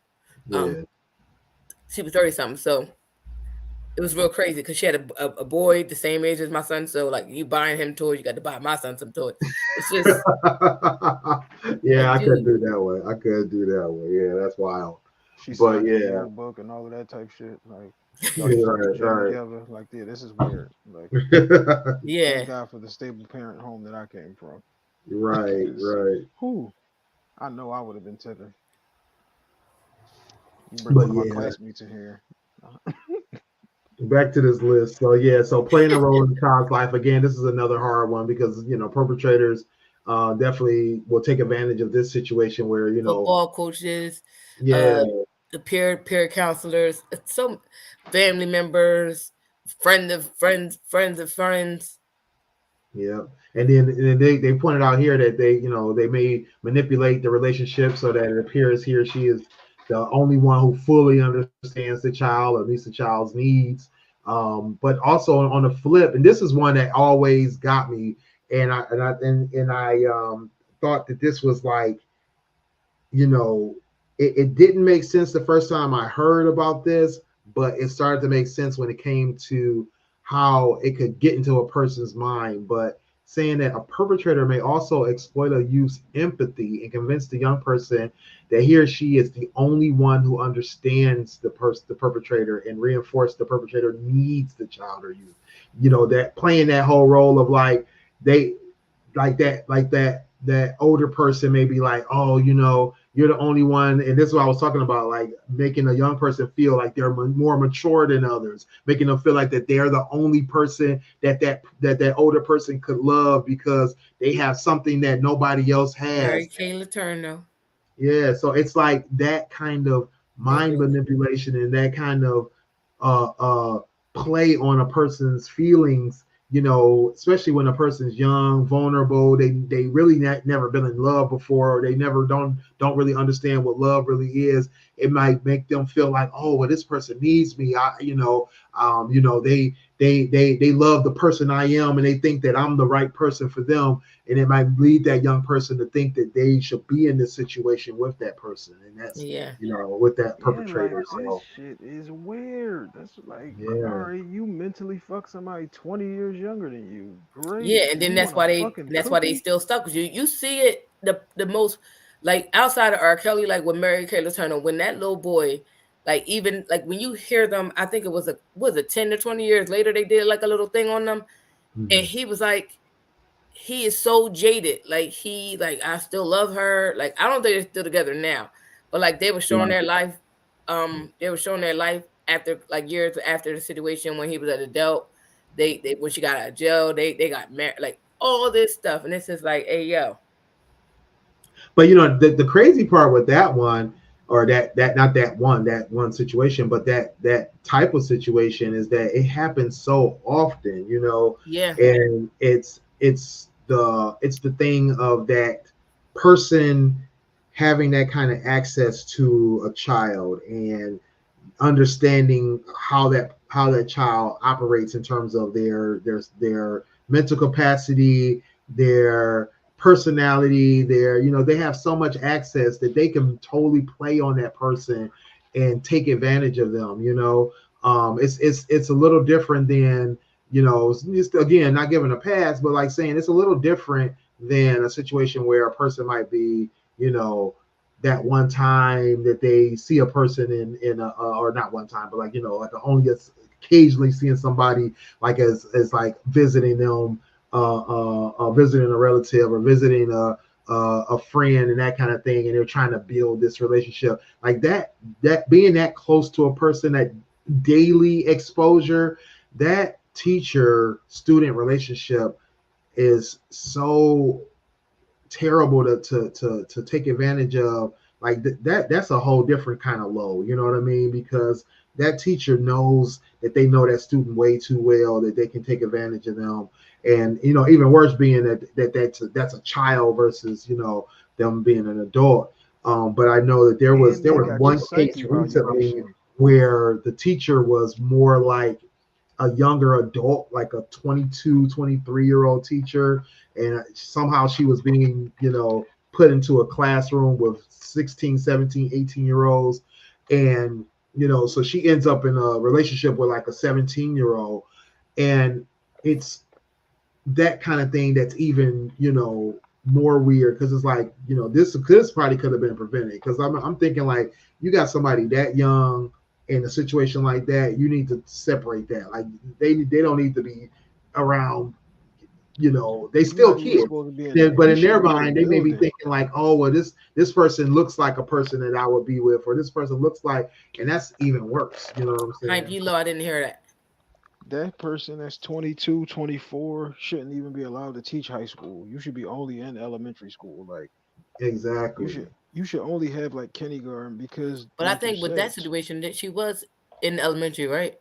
Um, Yeah. she was 30 something. So it was real crazy because she had a boy the same age as my son. So like you buying him toys, you got to buy my son some toys. It's just Yeah, like, I could dude, do that way. I could do that way. Yeah, that's wild. She But signed your yeah, yearbook and all of that type shit. Like y'all used to go to right, gym right. together. Like, yeah, this is weird. Like, thank yeah, God for the stable parent home that I came from. Right, Cause right. who I know I would have been tickled. You bring But one of my yeah, classmates in here. back to this list. So yeah, so playing a role in the child's life again. This is another hard one because perpetrators definitely will take advantage of this situation where football coaches, yeah, uh, the peer counselors, some family members, friends of friends. yeah, and then they pointed out here that they may manipulate the relationship so that it appears he or she is the only one who fully understands the child or meets the child's needs. But also on the flip, and this is one that always got me, and I thought that this was like you know, it didn't make sense the first time I heard about this, but it started to make sense when it came to how it could get into a person's mind. But saying that a perpetrator may also exploit or use empathy and convince the young person that he or she is the only one who understands the perpetrator, and reinforce the perpetrator needs the child or youth. That playing that whole role of like they like that older person may be like, oh, you're the only one, and this is what I was talking about, like making a young person feel like they're more mature than others, making them feel like that they're the only person that older person could love because they have something that nobody else Very has. Kayla Turner. Yeah, so it's like that kind of They mind do. manipulation and that kind of uh, uh, play on a person's feelings. Especially when a person's young, vulnerable, they really never been in love before, or they never don't really understand what love really is. It might make them feel like, oh, well, this person needs me. They love the person I am, and they think that I'm the right person for them, and it might lead that young person to think that they should be in this situation with that person, and that's Yeah. with that Yeah, perpetrator. like this So shit is weird. That's like, all yeah, right, you mentally fuck somebody 20 years younger than you. Great. Yeah, and then You want a fucking that's why they cookie? still stuck with you. You see it the most, like outside of R. Kelly, like with Mary Kay Turner, when that little boy, like even like when you hear them, I think it was it 10 to 20 years later they did like a little thing on them, and mhm. he was like, he is so jaded. Like he like, I still love her. Like I don't think they're still together now, but like they were showing Right. their life. They were showing their life after like years after the situation when he was an adult. They when she got out of jail, they got married. Like all this stuff, and it's just like, hey yo, But the crazy part with that one, or that not that one situation, but that type of situation is that it happens so often, yeah, and it's the thing of that person having that kind of access to a child and understanding how that child operates in terms of their mental capacity, their personality, they have so much access that they can totally play on that person and take advantage of them. It's a little different than just again not giving a pass, but like saying it's a little different than a situation where a person might be you know that one time that they see a person in a or not one time, but like like only occasionally seeing somebody like as like visiting them, visiting a relative or visiting a friend and that kind of thing, and they're trying to build this relationship like that being that close to a person, that daily exposure, that teacher student relationship is so terrible to take advantage of. Like that's a whole different kind of low, you know what I mean? Because that teacher knows that they know that student way too well, that they can take advantage of them. And even worse being that's a child versus them being an adult. But I know that And there they was got one this case psych recently evaluation. where the teacher was more like a younger adult, like a 22, 23-year old teacher. And somehow she was being, put into a classroom with 16, 17, 18-year olds. And, so she ends up in a relationship with like a 17-year-old. And it's that kind of thing that's even, more weird because it's like, this probably could have been prevented. Because I'm thinking like, you got somebody that young in a situation like that, you need to separate that. Like they don't need to be around. They You're still not even kids. supposed to be in the. But You in their shouldn't be in the mind, they may be building. thinking like, oh, well, this person looks like a person that I would be with, or this person looks like, and that's even worse. You know what I'm Hype, saying? you low. I didn't hear that. That person that's 22, 24 shouldn't even be allowed to teach high school. You should be only in elementary school. Like you Exactly. should you should only have like kindergarten because But I like you think with that said, situation that she was in elementary, right?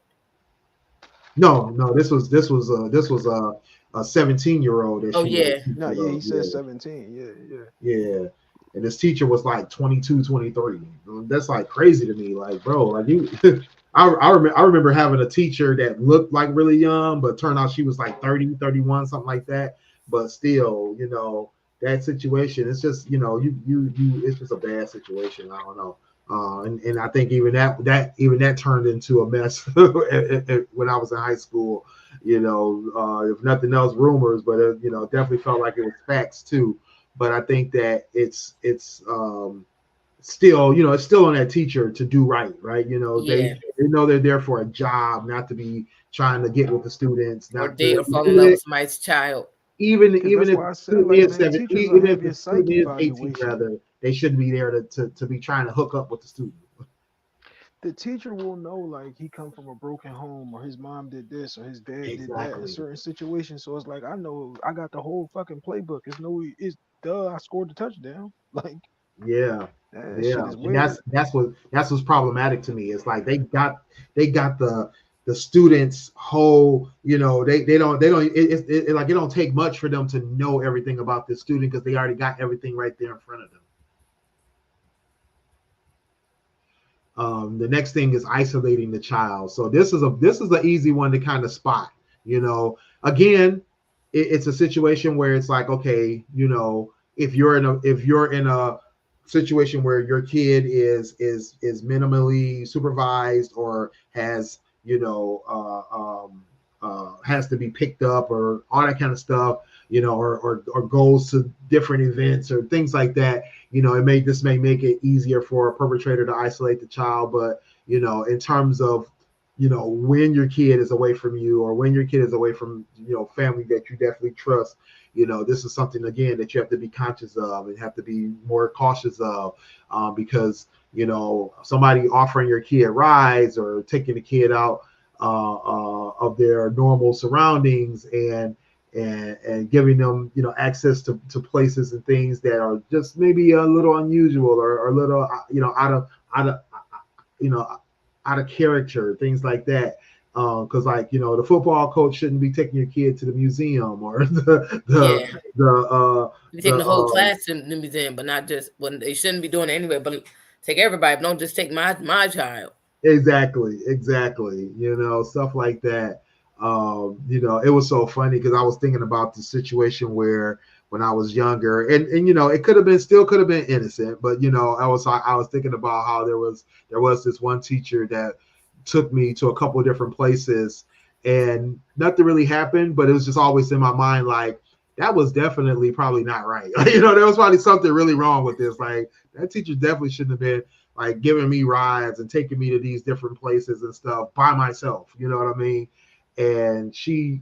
No, no, this was a 17-year-old that Oh she was a yeah, nah, teacher yeah, of. he said Yeah, 17. Yeah, yeah. yeah. And this teacher was like 22, 23. That's like crazy to me. Like, bro, like you I remember having a teacher that looked like really young, but turned out she was like 30, 31, something like that. But still, that situation, it's just, it's just a bad situation. I don't know. And I think even that turned into a mess when I was in high school. If nothing else, rumors, but definitely felt like it was facts too. But I think that it's still, it's still on that teacher to do right. yeah. They know they're there for a job, not to be trying to get with the students, Or not date to or fall in love with somebody's child. Because that's if why I the said, student like, is man, seven, teachers will even have if your the psych student is 18 evaluation. rather, they shouldn't be there to be trying to hook up with the student. The teacher will know, like, he come from a broken home, or his mom did this, or his dad did that in Exactly. certain situations. So it's like, I know I got the whole fucking playbook. It's duh, I scored the touchdown. Like, Yeah, that shit yeah, is and weird. that's what's problematic to me. It's like they got the students whole. They don't. Like it don't take much for them to know everything about the student because they already got everything right there in front of them. The next thing is isolating the child. So this is an easy one to kind of spot. Again, it's a situation where it's like, okay, if you're in a situation where your kid is minimally supervised or has has to be picked up or all that kind of stuff, or goes to different events or things like that. This may make it easier for a perpetrator to isolate the child. But in terms of when your kid is away from you or when your kid is away from family that you definitely trust, this is something again that you have to be conscious of and have to be more cautious of, because somebody offering your kid rides or taking the kid out of their normal surroundings and giving them access to places and things that are just maybe a little unusual or a little out of you know out of character, things like that. Because the football coach shouldn't be taking your kid to the museum or Yeah. Be the taking the whole class to the museum, but not just when they shouldn't be doing it anyway. But take everybody. But don't just take my child. exactly, stuff like that. It was so funny because I was thinking about the situation where when I was younger, and it could have been innocent, but I was thinking about how there was this one teacher that took me to a couple of different places, and nothing really happened, but it was just always in my mind like that was definitely probably not right. There was probably something really wrong with this. Like that teacher definitely shouldn't have been like giving me rides and taking me to these different places and stuff by myself. You know what I mean? And she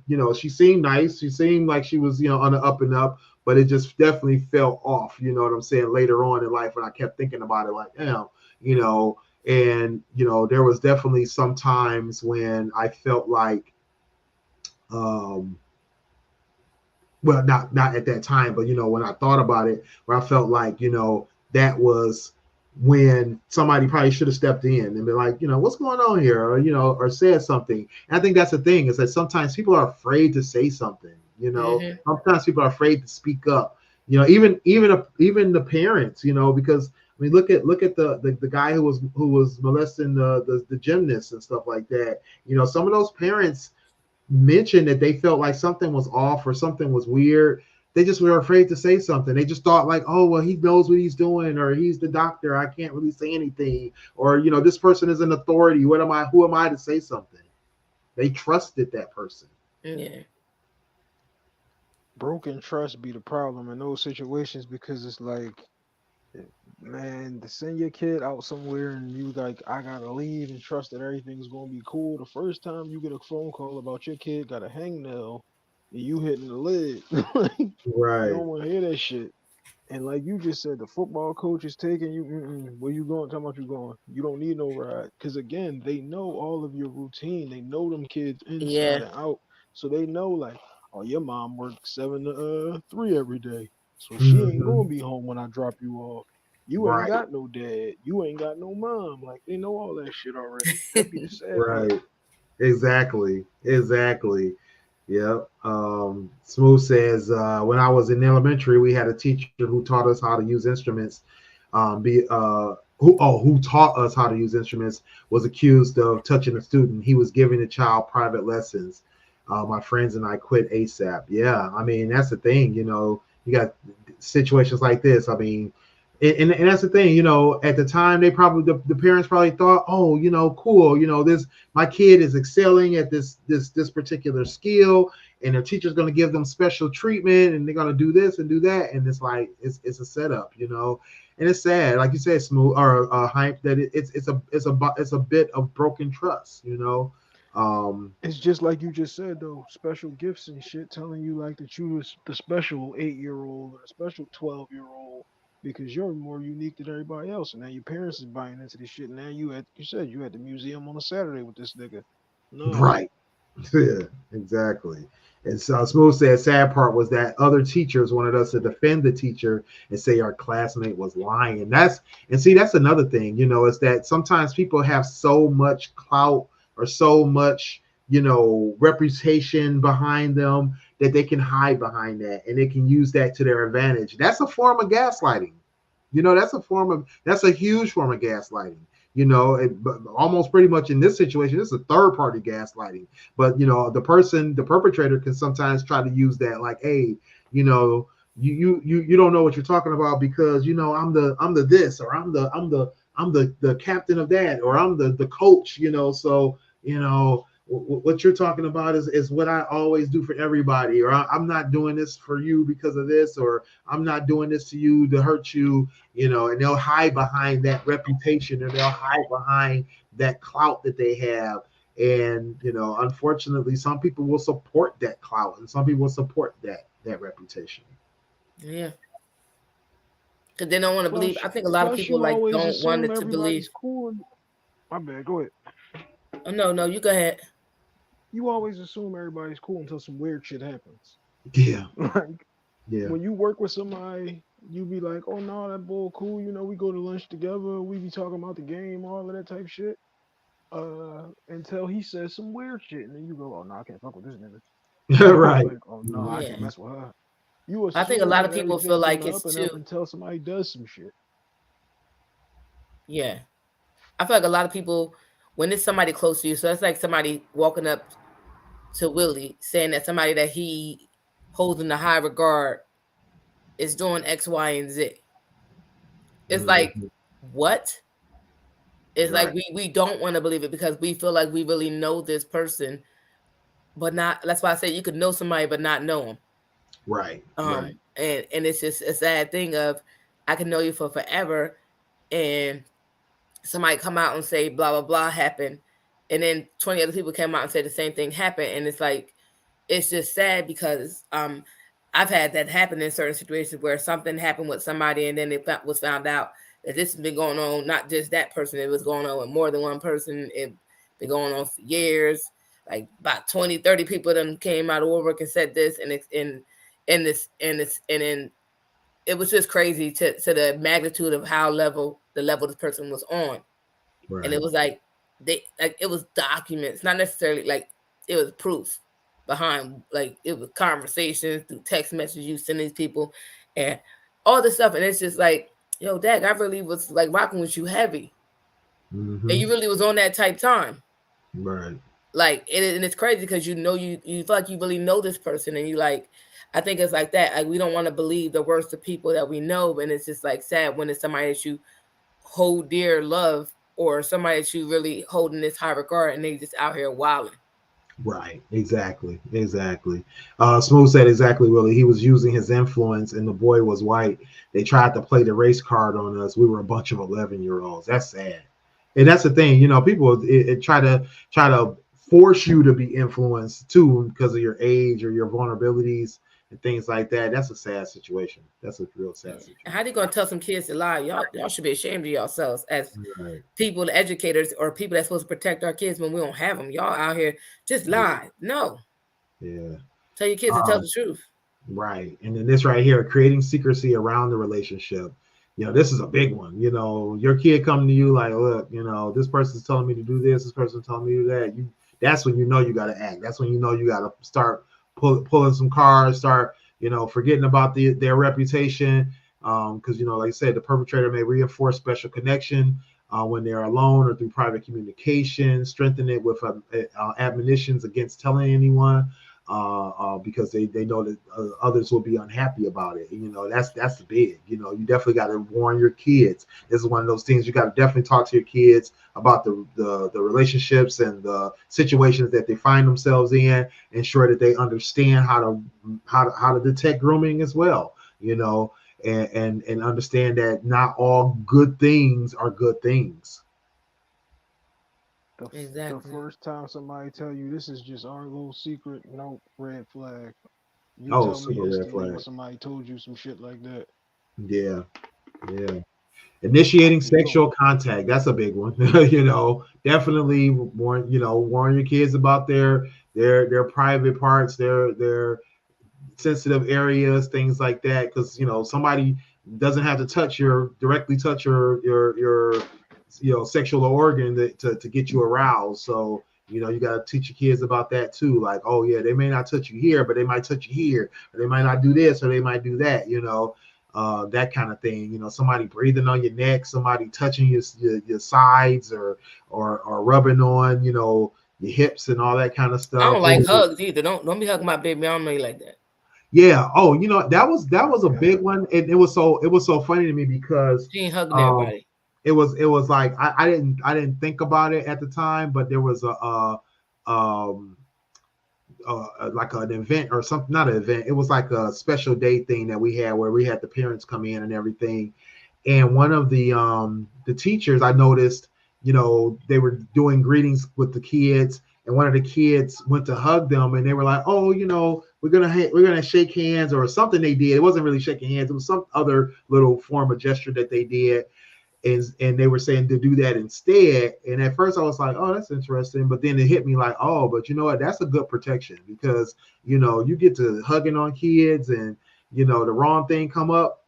seemed nice. She seemed like she was, on the up and up, but it just definitely fell off. You know what I'm saying? Later on in life, when I kept thinking about it, like, damn, you know, and there was definitely some times when I felt like, um, well, not at that time, but when I thought about it, where I felt like, that was when somebody probably should have stepped in and been like, what's going on here, or or said something. And I think that's the thing, is that sometimes people are afraid to say something. Mm-hmm. Sometimes people are afraid to speak up. Even the parents, because I mean, look at the guy who was molesting the gymnasts and stuff like that. Some of those parents mentioned that they felt like something was off or something was weird. They just were afraid to say something. They just thought like, oh, well, he knows what he's doing, or he's the doctor, I can't really say anything, or this person is an authority. Who am I to say something? They trusted that person. Yeah. Broken trust be the problem in those situations because it's like, man, to send your kid out somewhere and you like, I gotta leave and trust that everything's gonna be cool. The first time you get a phone call about your kid got a hangnail and you hitting the lid, like you Right. don't want to hear that shit. And like you just said, the football coach is taking you. Where you going? Tell me what you going. You don't need no ride. Because again, they know all of your routine. They know them kids inside Yeah. and out. So they know like, oh, your mom works 7 to 3 every day. So she ain't Mm-hmm. gonna be home when I drop you off. You ain't Right. got no dad. You ain't got no mom. Like they know all that shit already. That be the sad part. Right. Exactly. Exactly. Yep. Smooth says, when I was in elementary, we had a teacher who taught us how to use instruments. Be who taught us how to use instruments was accused of touching a student. He was giving the child private lessons. My friends and I quit ASAP. Yeah, I mean that's the thing. You got situations like this. I mean, and that's the thing. At the time, they probably the parents probably thought, oh, cool. This my kid is excelling at this particular skill, and their teacher's going to give them special treatment, and they're going to do this and do that, and it's like it's a setup. And it's sad, like you said, Smooth or Hype, that it's a bit of broken trust. It's just like you just said though, special gifts and shit telling you like that you was the special 8 year old or the special 12-year-old because you're more unique than everybody else. And now your parents is buying into this shit. Now you said you at the museum on a Saturday with this nigga. No. Right. Yeah, exactly. And so Smooth said, sad part was that other teachers wanted us to defend the teacher and say our classmate was lying. That's another thing, is that sometimes people have so much clout or so much, reputation behind them that they can hide behind that and they can use that to their advantage. That's a form of gaslighting. That's a huge form of gaslighting. But almost pretty much in this situation, it's a third party gaslighting. But the perpetrator can sometimes try to use that, like, hey, you don't know what you're talking about because I'm the this, or I'm the captain of that, or I'm the coach. So what you're talking about is what I always do for everybody, or I'm not doing this for you because of this, or I'm not doing this to you to hurt you. And they'll hide behind that reputation, or they'll hide behind that clout that they have. And unfortunately, some people will support that clout, and some people will support that reputation. Yeah. Because they don't want to believe. Plus I think a lot of plus people you like always don't want assume it to believe. everybody's cool and my bad, go ahead. Oh no, no, you go ahead. You always assume everybody's cool until some weird shit happens. Yeah, Like yeah, when you work with somebody, you be like, oh no, that bull cool. We go to lunch together. We be talking about the game, all of that type shit. Until he says some weird shit, and then you go, oh no, I can't fuck with this nigga. right. Like, oh no, I Mhm. Yeah. can't mess with her. You I think a assume lot of that people feel everything's on like the it's up and too. up until somebody does some shit. Yeah. I feel like a lot of people, when it's somebody close to you, so it's like somebody walking up to Willie saying that somebody that he holds in a high regard is doing X, Y, and Z. It's like, Mhm. what? It's like Right, we don't want to believe it because we feel like we really know this person, but not. That's why I say you could know somebody but not know them. right, right. And it's just a sad thing of I can know you for forever, and somebody come out and say blah blah blah happened, and then 20 other people came out and say the same thing happened, and it's like it's just sad because I've had that happen in certain situations where something happened with somebody and then it was found out that this has been going on, not just that person, it was going on with more than one person. It been going on for years. Like about 20, 30 people then came out of woodwork and said this and it's in this and then it was just crazy to the magnitude of the level this person was on. Right. And it was like it was documents, not necessarily like it was proof behind, like it was conversations through text messages you send these people and all this stuff. And it's just like, yo, Dad, I really was like rocking with you heavy. Mm-hmm. And you really was on that type time. Right. Like, and it's crazy because you feel like you really know this person, and you like, I think it's like that. Like, we don't want to believe the worst of people that we know, and it's just like sad when it's somebody that you hold dear, love, or somebody that you really hold in this high regard, and they just out here wilding. Right. Exactly. Smooth said exactly, Willie. He was using his influence, and the boy was white. They tried to play the race card on us. We were a bunch of 11-year-olds. That's sad. And that's the thing, people try to force you to be influenced too because of your age or your vulnerabilities and things like that. That's a sad situation. That's a real sad situation. How are you gonna tell some kids to lie? Y'all should be ashamed of yourselves as Right. people, the educators, or people that's supposed to protect our kids when we don't have them. Y'all out here just lie. No. Yeah. Tell your kids to tell the truth. Right. And then this right here, creating secrecy around the relationship. This is a big one. Your kid coming to you like, look, this person's telling me to do this person's telling me to do that. That's when you got to act. That's when you got to start pulling some cards, start forgetting about their reputation, because like I said, the perpetrator may reinforce special connection when they're alone or through private communication, strengthen it with admonitions against telling anyone. Because they know that others will be unhappy about it. That's big. You definitely got to warn your kids. This is one of those things you got to definitely talk to your kids about the relationships and the situations that they find themselves in. Ensure that they understand how to detect grooming as well. And understand that not all good things are good things. The first time somebody tell you this is just our little secret, nope, red flag. You tell me instantly when somebody told you some shit like that. Yeah. Initiating sexual contact, that's a big one. Definitely warn your kids about their private parts, their sensitive areas, things like that, because somebody doesn't have to directly touch your sexual organ to get you aroused. So you got to teach your kids about that too. Like, oh yeah, they may not touch you here, but they might touch you here, or they might not do this, or they might do that. That kind of thing. Somebody breathing on your neck, somebody touching your sides, or rubbing on your hips and all that kind of stuff. I don't like hugs either. Don't be hugging my baby. I don't know you like that. Yeah. Oh, that was a big one. It was so funny to me because she ain't hugging everybody. It was like I didn't think about it at the time, but there was like an event or something, not an event. It was like a special day thing that we had where we had the parents come in and everything. And one of the teachers, I noticed, they were doing greetings with the kids, and one of the kids went to hug them, and they were like, "Oh, we're gonna shake hands," or something they did. It wasn't really shaking hands. It was some other little form of gesture that they did. And they were saying to do that instead. And at first I was like, oh, that's interesting. But then it hit me like, oh, but you know what? That's a good protection because, you get to hugging on kids and, the wrong thing come up.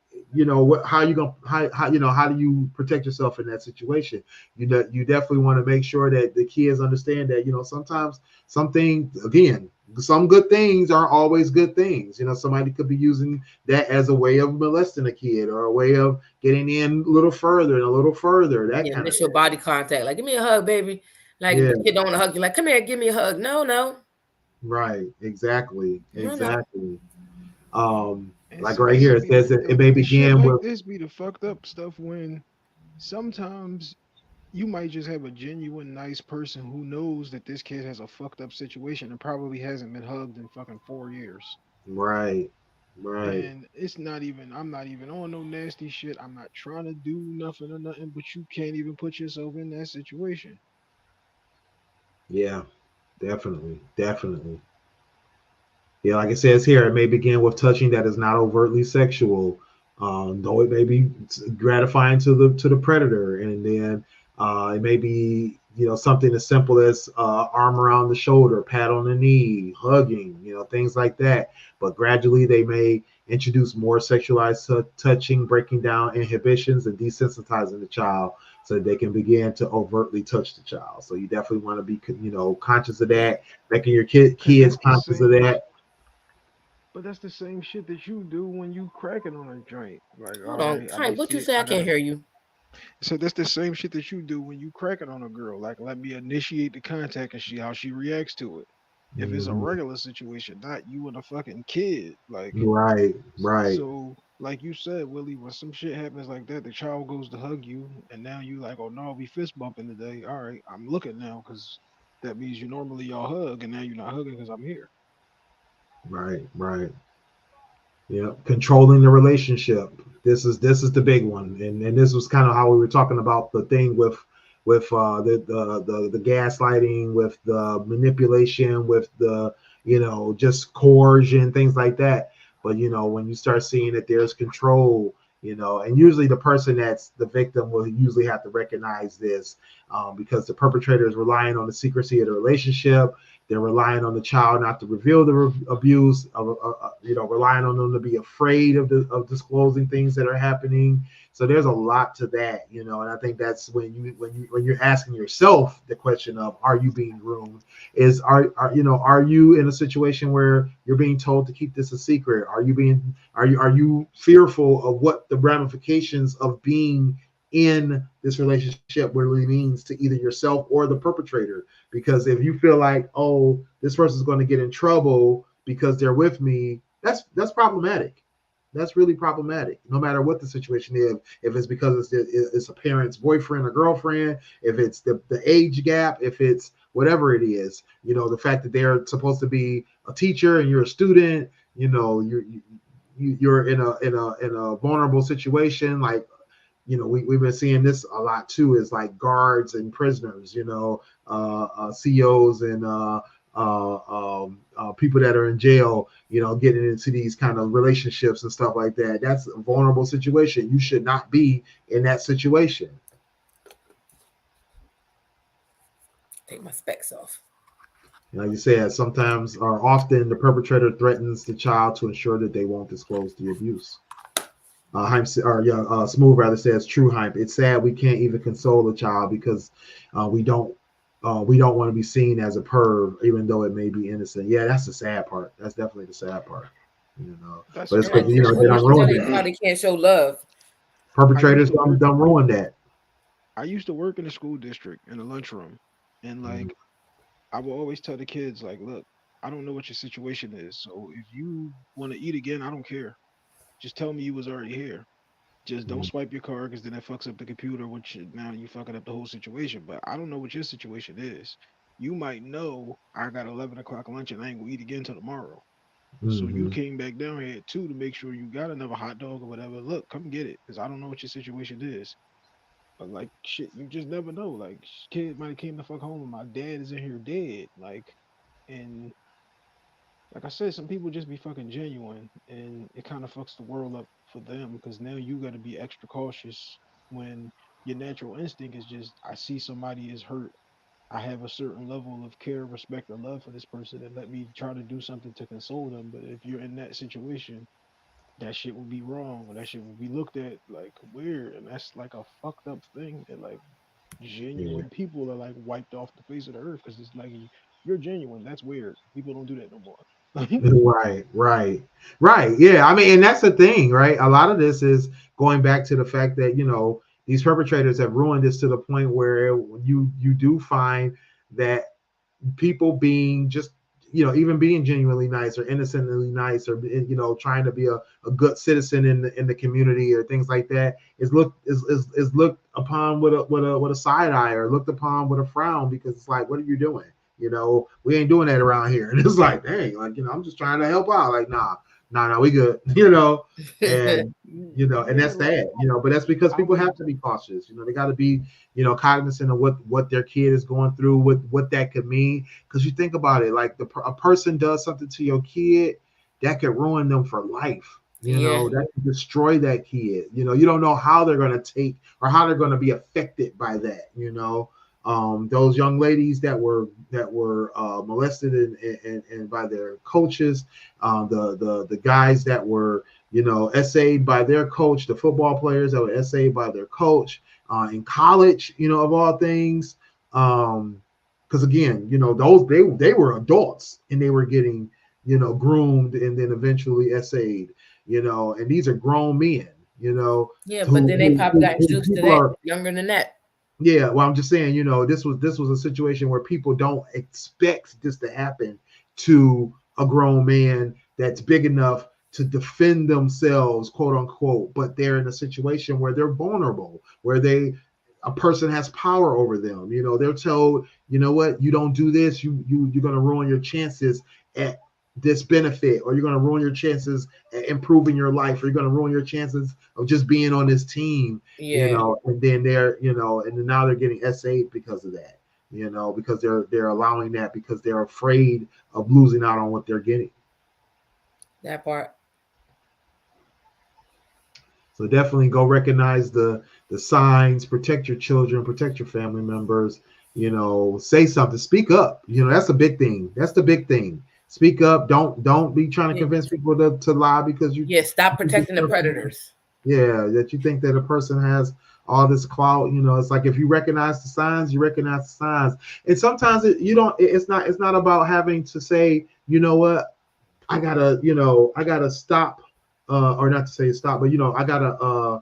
How do you protect yourself in that situation? You definitely want to make sure that the kids understand that, sometimes some good things aren't always good things. Somebody could be using that as a way of molesting a kid or a way of getting in a little further and a little further. That kind initial body contact. Like, give me a hug, baby. Like, if the kid don't want to hug you, like, come here, give me a hug. No. Right. Exactly. Like so right here, it says that it may begin with this be the fucked up stuff when sometimes you might just have a genuine nice person who knows that this kid has a fucked up situation and probably hasn't been hugged in fucking 4 years. Right. And it's not even, I'm not even on no nasty shit. I'm not trying to do nothing or nothing, but you can't even put yourself in that situation. Yeah, definitely. Yeah, like it says here, it may begin with touching that is not overtly sexual, though it may be gratifying to the predator, and then it may be something as simple as arm around the shoulder, pat on the knee, hugging, things like that. But gradually they may introduce more sexualized touching, breaking down inhibitions and desensitizing the child so they can begin to overtly touch the child. So you definitely want to be, conscious of But that, making your cause kids that's the conscious of same. that. But that's the same shit that you do when you cracking on a joint. Like, Hold all on. right, I Hi, may what you feel say? I I can't gotta. hear you. So that's the same shit that you do when you cracking on a girl. Like, let me initiate the contact and see how she reacts to it. If it's a Mhm. regular situation, not you and a fucking kid. Like, Right, right. so, like you said, Willie, when some shit happens like that, the child goes to hug you, and now you like, oh no, we fist bumping today. All right, I'm looking now because that means you normally y'all hug, and now you're not hugging because I'm here. Right, right. Yeah, controlling the relationship. This is the big one, and this was kind of how we were talking about the thing with the gaslighting, with the manipulation, with the just coercion, things like that. But when you start seeing that there's control, and usually the person that's the victim will usually have to recognize this, because the perpetrator is relying on the secrecy of the relationship. They're relying on the child not to reveal the abuse, relying on them to be afraid of disclosing things that are happening. So there's a lot to that, and I think that's when you're asking yourself the question of, are you being groomed? Is are you in a situation where you're being told to keep this a secret? Are you fearful of what the ramifications of being in this relationship really means to either yourself or the perpetrator? Because if you feel like, oh, this person's going to get in trouble because they're with me, that's problematic. That's really problematic, no matter what the situation is. If it's because it's a parent's boyfriend or girlfriend, if it's the age gap, if it's whatever it is, the fact that they're supposed to be a teacher and you're a student, you're in a vulnerable situation. Like, we've been seeing this a lot too, is like guards and prisoners, COs and people that are in jail, getting into these kind of relationships and stuff like that. That's a vulnerable situation. You should not be in that situation. Take my specs off. Like you said, sometimes or often the perpetrator threatens the child to ensure that they won't disclose the abuse. Smooth rather says true hype. It's sad we can't even console the child because we don't want to be seen as a perv, even though it may be innocent. Yeah, that's the sad part. That's definitely the sad part. That's But it's And like because you crazy. said, they who don't wants to tell ruin their that. child they can't show love? I used Perpetrators to work. don't ruin that. I used to work in a school district in a lunchroom, and Mhm. like I will always tell the kids, like, look, I don't know what your situation is, so if you want to eat again, I don't care. Just tell me you was already here. Just don't Mhm. swipe your card because then that fucks up the computer, which now you fucking up the whole situation. But I don't know what your situation is. You might know I got 11 o'clock lunch and I ain't gonna eat again till tomorrow. So you Mhm. came back down here at 2 to make sure you got another hot dog or whatever. Look, come get it because I don't know what your situation is. But like shit, you just never know. Like kid might have came the fuck home and my dad is in here dead. And like I said, some people just be fucking genuine, and it kind of fucks the world up for them because now you got to be extra cautious when your natural instinct is just, I see somebody is hurt. I have a certain level of care, respect, and love for this person, and let me try to do something to console them. But if you're in that situation, that shit will be wrong, or that shit will be looked at like weird, and that's like a fucked up thing that like Yeah. genuine people are like wiped off the face of the earth because it's like you're genuine. That's weird. People don't do that no more. Right, right, right. Yeah, I mean, and that's the thing, right? A lot of this is going back to the fact that these perpetrators have ruined this to the point where you do find that people being just even being genuinely nice or innocently nice or trying to be a good citizen in the community or things like that is looked upon with a side eye or looked upon with a frown because it's like, what are you doing? We ain't doing that around here. And it's like, dang, like, I'm just trying to help out. Like, nah, we good. And and Yeah, that's like sad, but that's because I people was have to be cautious. They got to be cognizant of what their kid is going through, what that could mean. Because you think about it, like a person does something to your kid that could ruin them for life. Yeah. That could destroy that kid. You don't know how they're going to take or how they're going to be affected by that. those young ladies that were molested and by their coaches, the guys that were essayed by their coach, the football players that were essayed by their coach in college, of all things. Because again, those they were adults and they were getting groomed and then eventually essayed, and these are grown men, Yeah, but then they probably got introduced to that younger than that. Yeah, well, I'm just saying, this was a situation where people don't expect this to happen to a grown man that's big enough to defend themselves, quote unquote, but they're in a situation where they're vulnerable, where a person has power over them. They're told, what, you don't do this, you're going to ruin your chances at this benefit, or you're going to ruin your chances at improving your life, or you're going to ruin your chances of just being on this team. And then they're, and now they're getting essayed because of that, because they're allowing that because they're afraid of losing out on what they're getting. That part. So definitely go recognize the signs, protect your children, protect your family members, say something, speak up. That's a big thing. That's the big thing. Speak up. Don't be trying to convince people to lie because you. Yeah, stop protecting the predators. Yeah, that you think that a person has all this clout. It's like if you recognize the signs, you recognize the signs. And sometimes it's not about having to say, what, I gotta stop, or not to say stop, but I gotta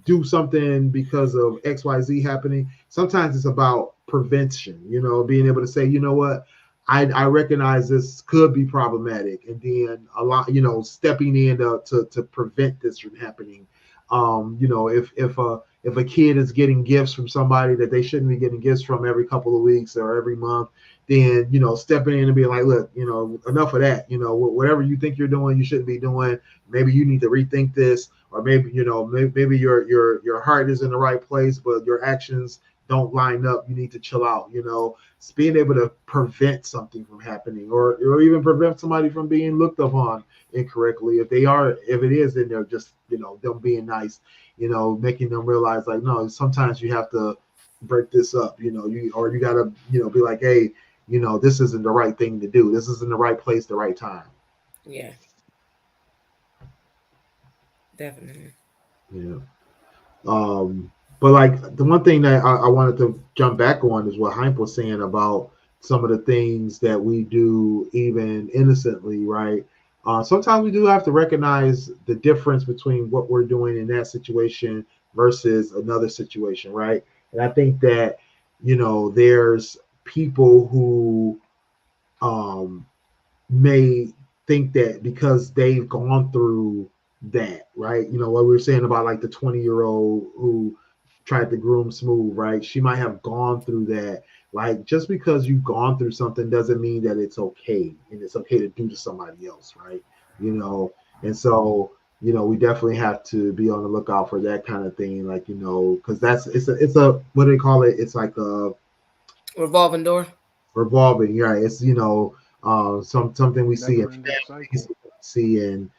do something because of XYZ happening. Sometimes it's about prevention, being able to say, what, I recognize this could be problematic, and then a lot, stepping in to prevent this from happening. If a kid is getting gifts from somebody that they shouldn't be getting gifts from every couple of weeks or every month, then stepping in and being like, look, enough of that. Whatever you think you're doing, you shouldn't be doing. Maybe you need to rethink this, or maybe maybe your heart is in the right place, but your actions don't line up. You need to chill out. It's being able to prevent something from happening, or even prevent somebody from being looked upon incorrectly. If it is, then they're just them being nice, making them realize like, no, sometimes you have to break this up. You gotta be like, hey, this isn't the right thing to do. This isn't the right place, the right time. Yeah. Definitely. Yeah. But like the one thing that I wanted to jump back on is what Heinz was saying about some of the things that we do even innocently, right? Sometimes we do have to recognize the difference between what we're doing in that situation versus another situation, right? And I think that, there's people who may think that because they've gone through that, right? What we were saying about like the 20-year-old who tried to groom Smooth, right? She might have gone through that. Like, just because you've gone through something doesn't mean that it's okay, and it's okay to do to somebody else, right? And so we definitely have to be on the lookout for that kind of thing, like because it's a what do they call it? It's like a revolving door. Revolving, right? It's something we see in families, see in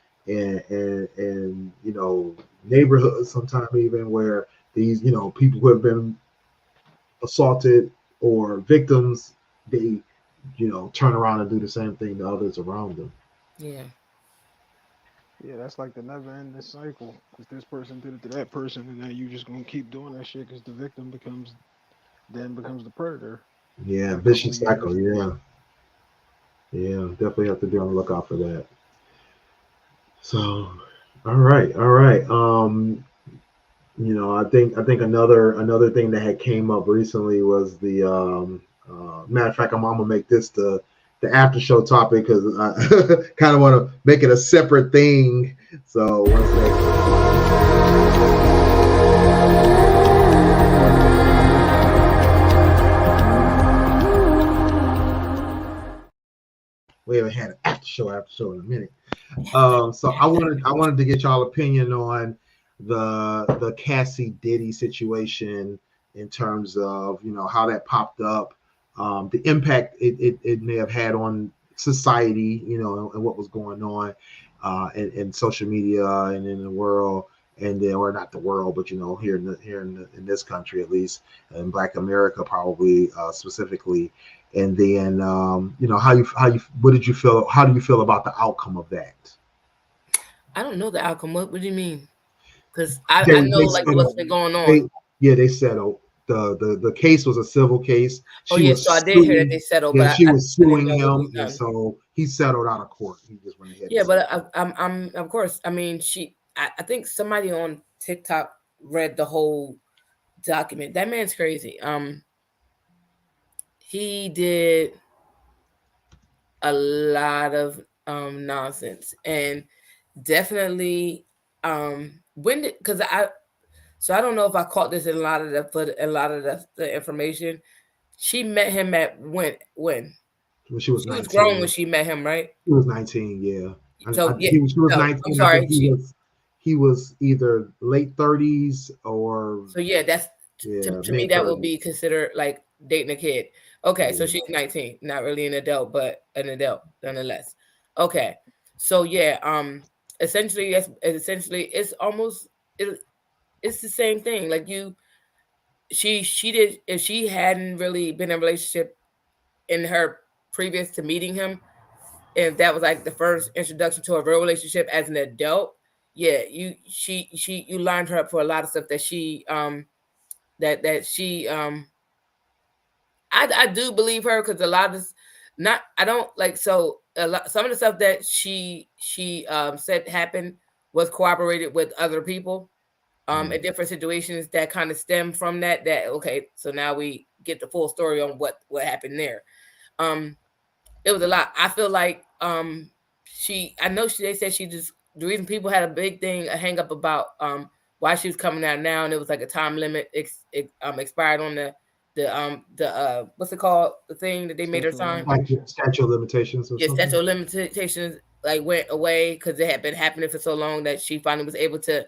neighborhoods sometimes, even where these people who have been assaulted or victims, they turn around and do the same thing to others around them. Yeah. Yeah, that's like the never-ending cycle. Because this person did it to that person, and then you just gonna keep doing that shit because the victim becomes the predator. Yeah, vicious cycle. Yeah, definitely have to be on the lookout for that. So, all right. I think another thing that had came up recently was the matter of fact, I'm gonna make this the after show topic because I kind of want to make it a separate thing. So one second. We haven't had an after show in a minute. So I wanted to get y'all opinion on the Cassie Diddy situation in terms of how that popped up, the impact it may have had on society, and what was going on in social media and in the world. and then, or not the world, but in this country at least, in Black America probably specifically. And then what did you feel? How do you feel about the outcome of that? I don't know the outcome. What do you mean? Because I They know like what's settled. been going They on. Yeah, they settled. The case was a civil case. Oh She yeah, so I was did hear that suing. they settled, Yeah, but she was I didn't suing know what him, was and done. so he settled out of court. He just went ahead and Yeah, but settled. I'm of course. I mean, I think somebody on TikTok read the whole document. That man's crazy. He did a lot of nonsense, and definitely when did, because I don't know if I caught this in a lot of the information. She met him at when When she was she was grown when 19. she met him, right? She was 19. Yeah, So yeah, she was no, I'm 19. I sorry. think he was either late 30s or So yeah, that's yeah, to me mid that would 30s. be considered like dating a kid. Okay, so Yeah. she's 19, not really an adult, but an adult nonetheless. Okay, so yeah, essentially it's almost it, it's the same thing. Like she did if she hadn't really been in a relationship in her previous to meeting him, if that was like the first introduction to a real relationship as an adult, yeah, you lined her up for a lot of stuff that she I do believe her because a lot of this, not I don't like so a lot some of the stuff that she said happened was cooperated with other people Mm. in different situations that kind of stem from that okay, so now we get the full story on what happened there. um it was a lot. I feel like I know they said she just the reason people had a big thing a hang up about why she was coming out now, and it was like a time limit expired on the what's it called, the thing that they made her Statute of sign. Like limitations. statute of limitations or Yeah, something. statute of limitations like went away because it had been happening for so long that she finally was able to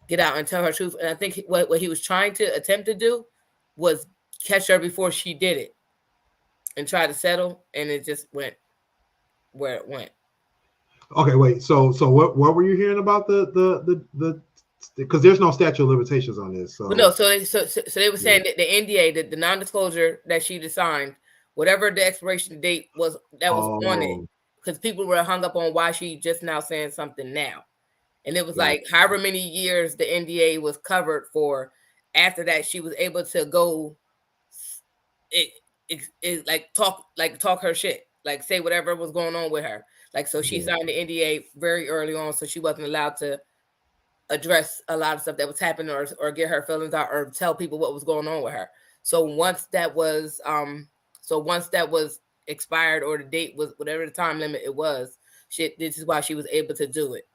get out and tell her truth. And I think what he was trying to attempt to do was catch her before she did it and try to settle, and it just went where it went. Okay, wait. So what were you hearing about the because there's no statute of limitations on this. But no, So so they were yeah. saying that the NDA, the non-disclosure that she just signed, whatever the expiration date was that was on it, Oh, because people were hung up on why she just now saying something now, and it was got like however many years the NDA was covered for. After that, she was able to go, it, it like talk her shit, like say whatever was going on with her. Like so, she yeah. signed the NDA very early on, so she wasn't allowed to address a lot of stuff that was happening or get her feelings out or tell people what was going on with her. So once that was expired or the date was whatever the time limit it was, shit, this is why she was able to do it.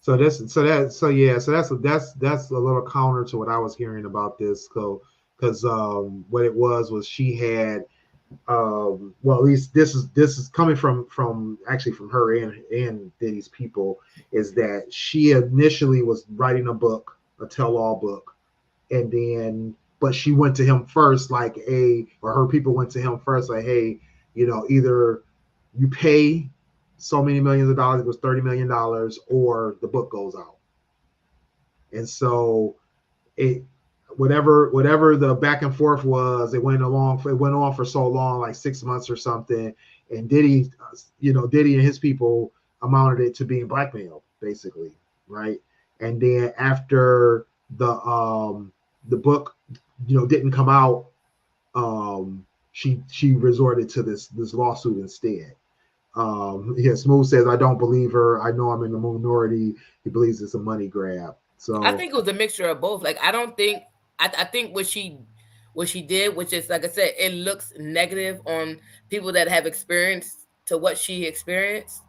That's a little counter to what I was hearing about this. So because what it was she had well, at least this is coming from actually from her and Diddy's people, is that she initially was writing a book, a tell-all book, and then but she went to him first, or her people went to him first, like, hey, either you pay so many millions of dollars, it was $30 million, or the book goes out. And so it whatever the back and forth was, it went on for so long, like 6 months or something. And Diddy and his people amounted it to being blackmailed, basically, right? And then after the book didn't come out, she resorted to this lawsuit instead. Yeah, Smooth says, I don't believe her. I know I'm in the minority. He believes it's a money grab. I So think it was a mixture of both. Like I don't think I think what she did, which is like I said, it looks negative on people that have experienced to what she experienced.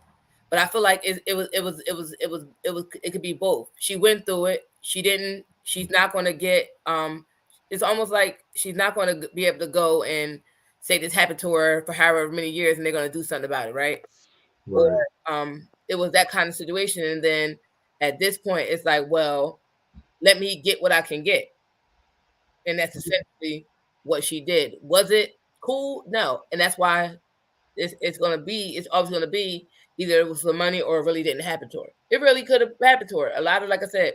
But I feel like it could be both. She went through it. She didn't. She's not going to get. It's almost like she's not going to be able to go and say this happened to her for however many years, and they're going to do something about it, right? Or right. it was that kind of situation, and then at this point, it's like, well, let me get what I can get, and that's essentially what she did. Was it cool? No, and that's why it's going to be. It's always going to be either it was for money or it really didn't happen to her. It really could have happened to her. A lot of, like I said,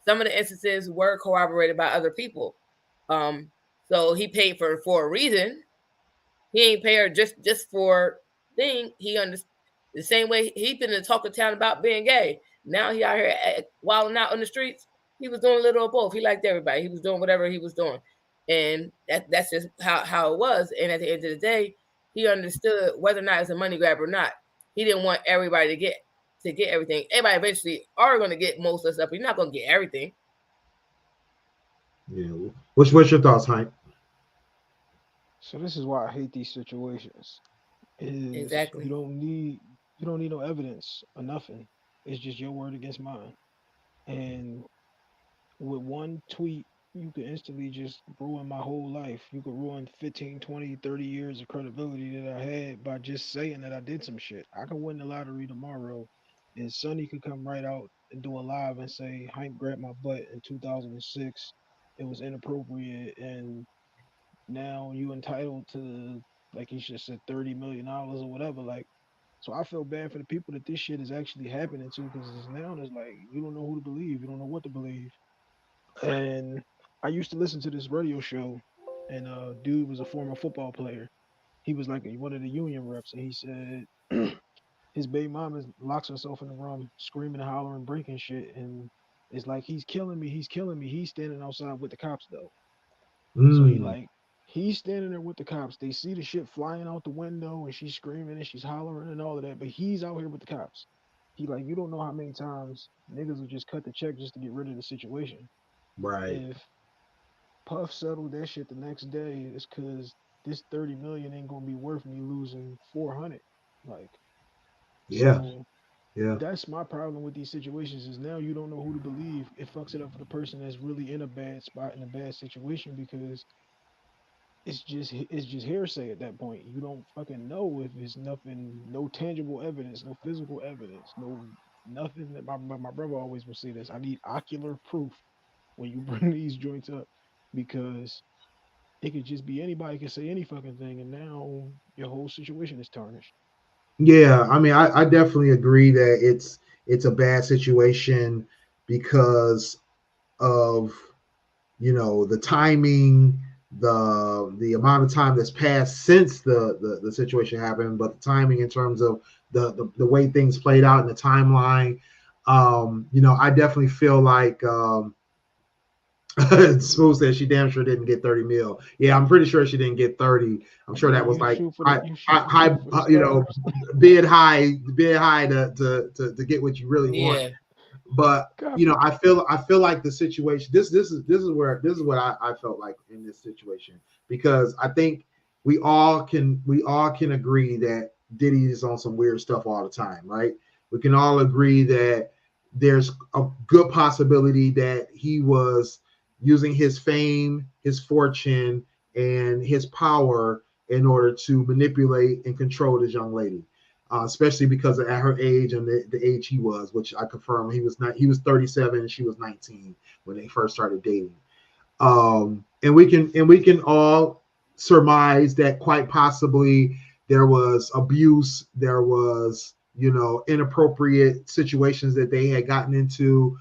some of the instances were corroborated by other people. So he paid for a reason. He ain't pay her just for thing. He understood the same way he been in talk of town about being gay. Now he out here wilding out on the streets. He was doing a little of both. He liked everybody. He was doing whatever he was doing, and that's just how it was. And at the end of the day, he understood whether or not it's a money grab or not. He didn't want everybody to get everything. Everybody eventually are going to get most of the stuff. But you're not going to get everything. Yeah. What's your thoughts, Hank? So this is why I hate these situations. Is Exactly. you don't need no evidence or nothing. It's just your word against mine. And with one tweet, you could instantly just ruin my whole life. You could ruin 15, 20, 30 years of credibility that I had by just saying that I did some shit. I could win the lottery tomorrow, and Sonny could come right out and do a live and say, Hank grabbed my butt in 2006. It was inappropriate, and now you entitled to, like he just said, $30 million or whatever. Like, so I feel bad for the people that this shit is actually happening to, because now it's like you don't know who to believe, you don't know what to believe. And I used to listen to this radio show, and dude was a former football player. He was like one of the union reps, and he said his baby mama locks herself in the room, screaming and hollering, breaking shit, and it's like he's killing me, he's killing me. He's standing outside with the cops though, so Mm, he's standing there with the cops. They see the shit flying out the window, and she's screaming and she's hollering and all of that, but he's out here with the cops. He like, you don't know how many times niggas will just cut the check just to get rid of the situation. right. If Puff settled that shit the next day, it's because this 30 million ain't gonna be worth me losing 400. Like, Yeah. so Yeah. that's my problem with these situations is now you don't know who to believe. It fucks it up for the person that's really in a bad spot in a bad situation because it's just hearsay at that point. You don't fucking know if it's nothing, no tangible evidence, no physical evidence, no nothing. That my brother always would say this. I need ocular proof when you bring these joints up because it could just be anybody can say any fucking thing, and now your whole situation is tarnished. Yeah. I mean, I definitely agree that it's a bad situation because of the timing, the amount of time that's passed since the situation happened, but the timing in terms of the way things played out in the timeline. I definitely feel like Smooth said she damn sure didn't get 30 mil. Yeah, I'm pretty sure she didn't get 30. I'm I sure that mean, was like you shoot for the stars. bid high to get what you really want. Yeah. But Copy. I feel like the situation, this is what I felt like in this situation, because I think we all can agree that Diddy is on some weird stuff all the time, right? We can all agree that there's a good possibility that he was using his fame, his fortune, and his power in order to manipulate and control this young lady, especially because at her age and the age he was, which I confirm he was 37 and she was 19 when they first started dating. And we can all surmise that quite possibly there was abuse, there was inappropriate situations that they had gotten into,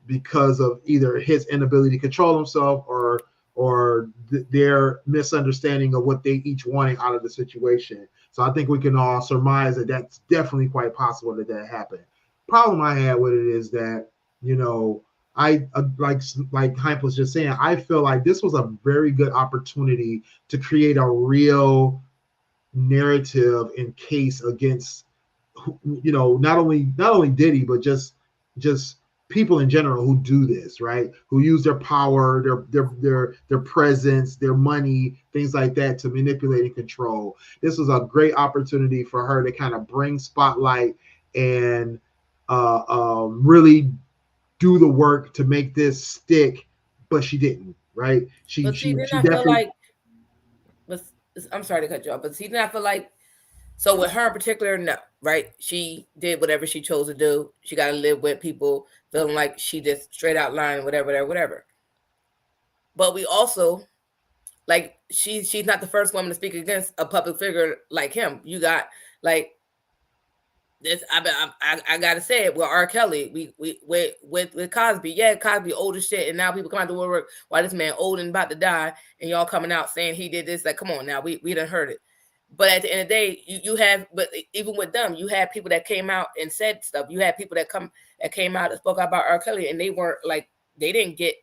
because of either his inability to control himself or their misunderstanding of what they each wanted out of the situation. So I think we can all surmise that that's definitely quite possible that happened. Problem I had with it is that you know I like Hype was just saying. I feel like this was a very good opportunity to create a real narrative and case against not only Diddy, but just people in general who do this, right? Who use their power, their presence, their money, things like that to manipulate and control. This was a great opportunity for her to kind of bring spotlight and really do the work to make this stick, but she didn't, right? She But see, she then she I feel definitely. like, but I'm sorry to cut you off, but see, then I feel like, so with her in particular, no, right? She did whatever she chose to do. She got to live with people feeling like she just straight out lying, whatever, whatever, whatever. But we also like she's not the first woman to speak against a public figure like him. You got like this I gotta say it. With R. Kelly, we with Cosby, yeah, Cosby old as shit, and now people come out to woodwork why this man old and about to die, and y'all coming out saying he did this. Like, come on now, we done heard it. But at the end of the day, you have, but even with them, you had people that came out and said stuff. You had people that came out and spoke about R. Kelly, and they weren't like, they didn't get.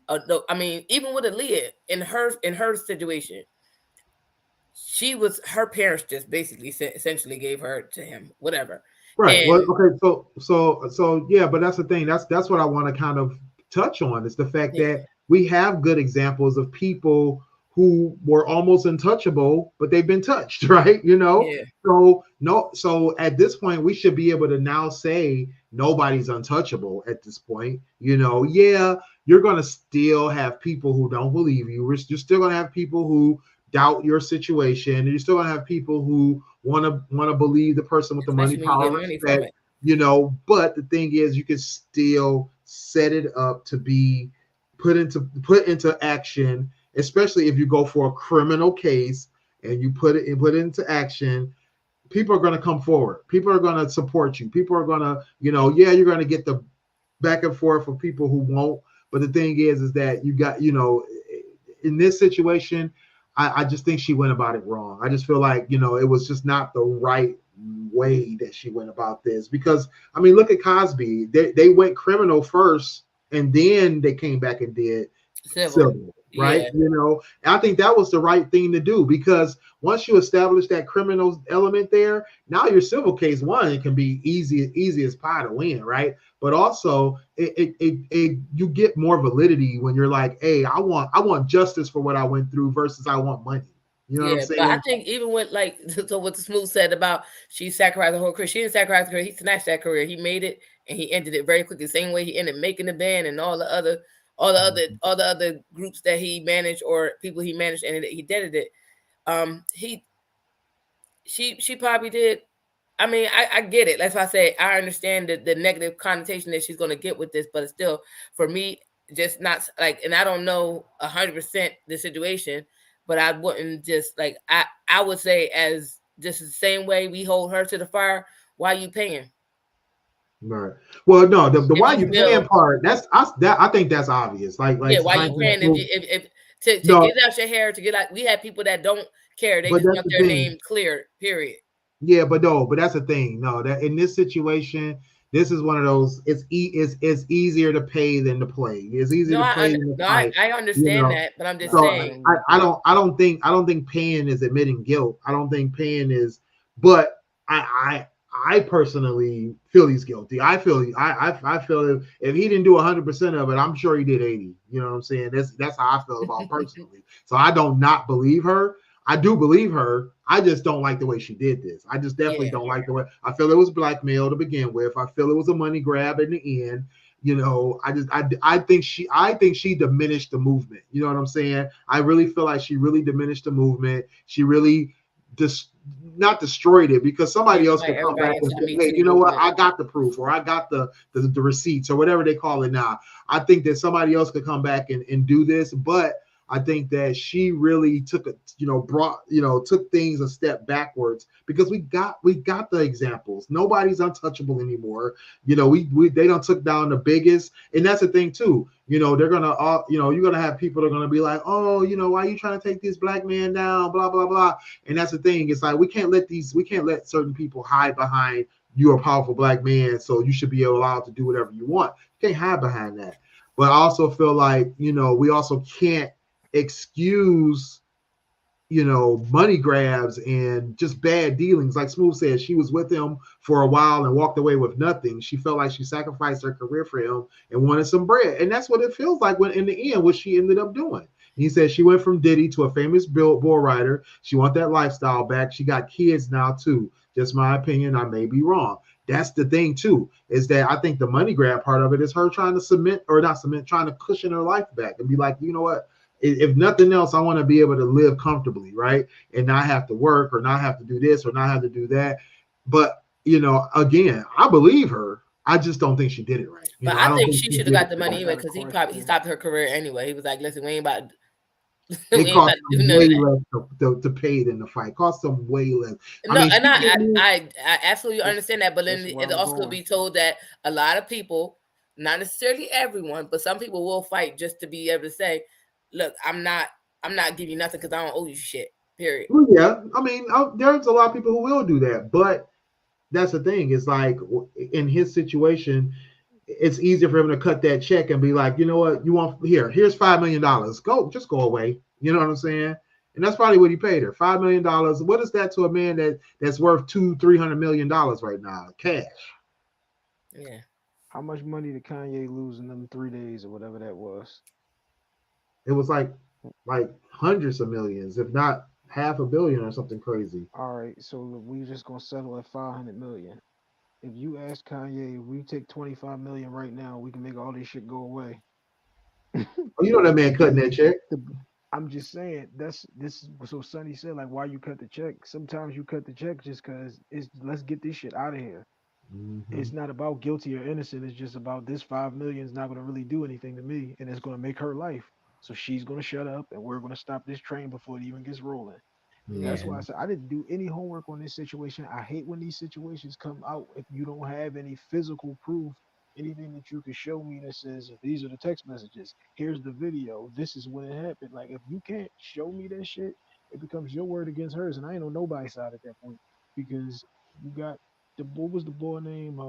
I mean, even with Aaliyah in her situation, her parents just basically essentially gave her to him, whatever. Right. Well, And okay. So yeah, but that's the thing. That's what I want to kind of touch on is the fact yeah, that we have good examples of people who were almost untouchable, but they've been touched, right? yeah, So no, so at this point, we should be able to now say nobody's untouchable at this point. Yeah, you're gonna still have people who don't believe you. You're still gonna have people who doubt your situation, and you're still gonna have people who want to believe the person with the money, especially when you power, get money from respect. it. But the thing is, you can still set it up to be put into action, especially if you go for a criminal case and you put it into action. People are going to come forward. People are going to support you. People are going to, yeah, you're going to get the back and forth for people who won't. But the thing is that you got, in this situation, I just think she went about it wrong. I just feel like, it was just not the right way that she went about this. Because, I mean, look at Cosby. They went criminal first, and then they came back and did civil, right? Yeah, I think that was the right thing to do, because once you establish that criminal element there, now your civil case, one, it can be easy as pie to win, right? But also you get more validity when you're like, hey, I want justice for what I went through versus I want money. You know what I'm yeah. But I saying? think even with like so what the Smooth said about she sacrificed her whole career, she didn't sacrifice her career. He snatched that career. He made it and he ended it very quickly. The same way he ended making the band and all the other groups that he managed or people he managed and he did it. He she probably did. I mean, I get it. That's why I say I understand the negative connotation that she's going to get with this, but it's still, for me, just not like, and I don't know 100% the situation, but I wouldn't just like, I would say as just the same way we hold her to the fire, why you paying? Right. Well, no, the If why you you paying feel, part, I think that's obvious. Like yeah, why you sometimes paying if to no, get out your hair, to get out, we have people that don't care. They but just that's want the their thing. name clear, period. Yeah, but no, but that's the thing. No, that in this situation, this is one of those. It's easier to pay than to play. It's easier No, to play than to no, fight. I You understand know. that, but I'm just So saying, I don't think paying is admitting guilt. I don't think paying is. But I personally feel he's guilty. I feel if he didn't do 100% of it, I'm sure he did 80. You know what I'm saying? That's how I feel about personally. So I don't not believe her. I do believe her. I just don't like the way she did this. I just definitely yeah. don't like the way. I feel it was blackmail to begin with. I feel it was a money grab in the end. I think she diminished the movement. You know what I'm saying? I really feel like she really diminished the movement. She really just not destroyed it, because somebody Just else like could come everybody back and into the say, Me hey, Too you know what? movement. I got the proof, or I got the receipts, or whatever they call it now. I think that somebody else could come back and do this, but I think that she really took took things a step backwards, because we got the examples. Nobody's untouchable anymore. They don't took down the biggest, and that's the thing too. They're gonna you're gonna have people that are gonna be like, oh, why are you trying to take this black man down, blah blah blah. And that's the thing. It's like we can't let certain people hide behind you're a powerful black man, so you should be allowed to do whatever you want. You can't hide behind that. But I also feel like we also can't excuse money grabs and just bad dealings. Like Smooth said, she was with him for a while and walked away with nothing. She felt like she sacrificed her career for him and wanted some bread. And that's what it feels like when in the end, what she ended up doing. He said she went from Diddy to a famous billboard writer. She want that lifestyle back. She got kids now too. Just my opinion. I may be wrong. That's the thing too, is that I think the money grab part of it is her trying to trying to cushion her life back and be like, you know what? If nothing else, I want to be able to live comfortably, right? And not have to work or not have to do this or not have to do that. But, again, I believe her. I just don't think she did it right. But I I don't think think she she should have did got it the I money right. anyway got a because he question. stopped her career anyway. He was like, listen, we ain't about. It We ain't cost about to do them none way of that. less to pay than the fight. It cost them way less. I No, mean, and she didn't. I absolutely This understand that, but then this is where it I'm also could going. be told that a lot of people, not necessarily everyone, but some people will fight just to be able to say, "Look, I'm not giving you nothing because I don't owe you shit." Period. Well, yeah, I mean, there's a lot of people who will do that, but that's the thing. It's like in his situation, it's easier for him to cut that check and be like, you know what, you want here's $5 million. Just go away. You know what I'm saying? And that's probably what he paid her. $5 million. What is that to a man that's worth $200-300 million right now? Cash. Yeah. How much money did Kanye lose in them 3 days or whatever that was? It was like hundreds of millions, if not half a billion or something crazy. All right, so we just gonna settle at 500 million. If you ask Kanye, if we take 25 million right now, we can make all this shit go away. Oh, you know that man cutting Because that check. the I'm just saying that's this is so Sonny said like why you cut the check. Sometimes you cut the check just because it's let's get this shit out of here. Mm-hmm. It's not about guilty or innocent. It's just about this 5 million is not going to really do anything to me, and it's going to make her life. So she's going to shut up, and we're going to stop this train before it even gets rolling. That's Yeah. why Mm-hmm. I said I didn't do any homework on this situation. I hate when these situations come out if you don't have any physical proof, anything that you can show me that says these are the text messages. Here's the video. This is when it happened. Like if you can't show me that shit, it becomes your word against hers, and I ain't on nobody's side at that point because you got the what was the boy name?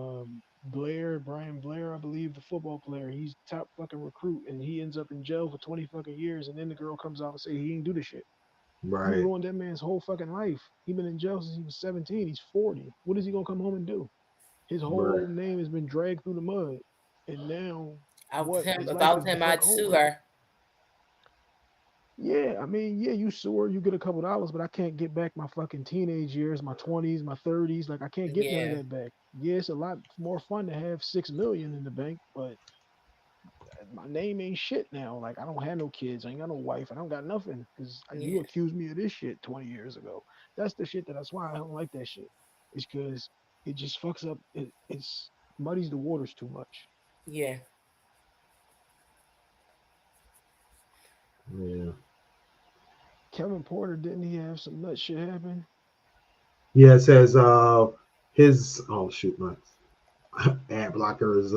Blair, Brian Blair, I believe, the football player. He's top fucking recruit, and he ends up in jail for 20 fucking years, and then the girl comes out and say he didn't do the shit. You Right. ruined that man's whole fucking life. He been in jail since he was 17. He's 40. What is he gonna come home and do? His Right. whole name has been dragged through the mud. And now what? His If I life was is the him, fuck I'd sue over. her. Yeah, I mean, yeah, you sue her, you get a couple dollars, but I can't get back my fucking teenage years, my 20s, my 30s. Like I can't get none of Yeah. that back. Yeah, it's a lot more fun to have 6 million in the bank, but my name ain't shit now. Like I don't have no kids, I ain't got no wife, I don't got nothing because you Yeah. accused me of this shit 20 years ago. That's the shit that's why I don't like that shit. It's because it just fucks up. It's muddies the waters too much. Yeah. Yeah. Kevin Porter didn't he have some nut shit happen? Yeah. It says his oh shoot, my ad blocker is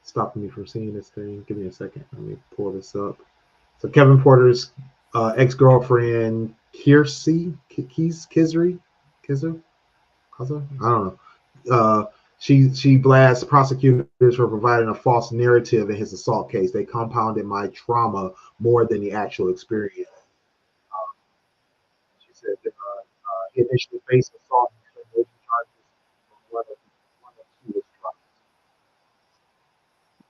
stopping me from seeing this thing. Give me a second. Let me pull this up. So Kevin Porter's ex-girlfriend Kizri, Kizer, I don't know. She blasts prosecutors for providing a false narrative in his assault case. They compounded my trauma more than the actual experience. She said that he initially faced assault and charges from one of two trials.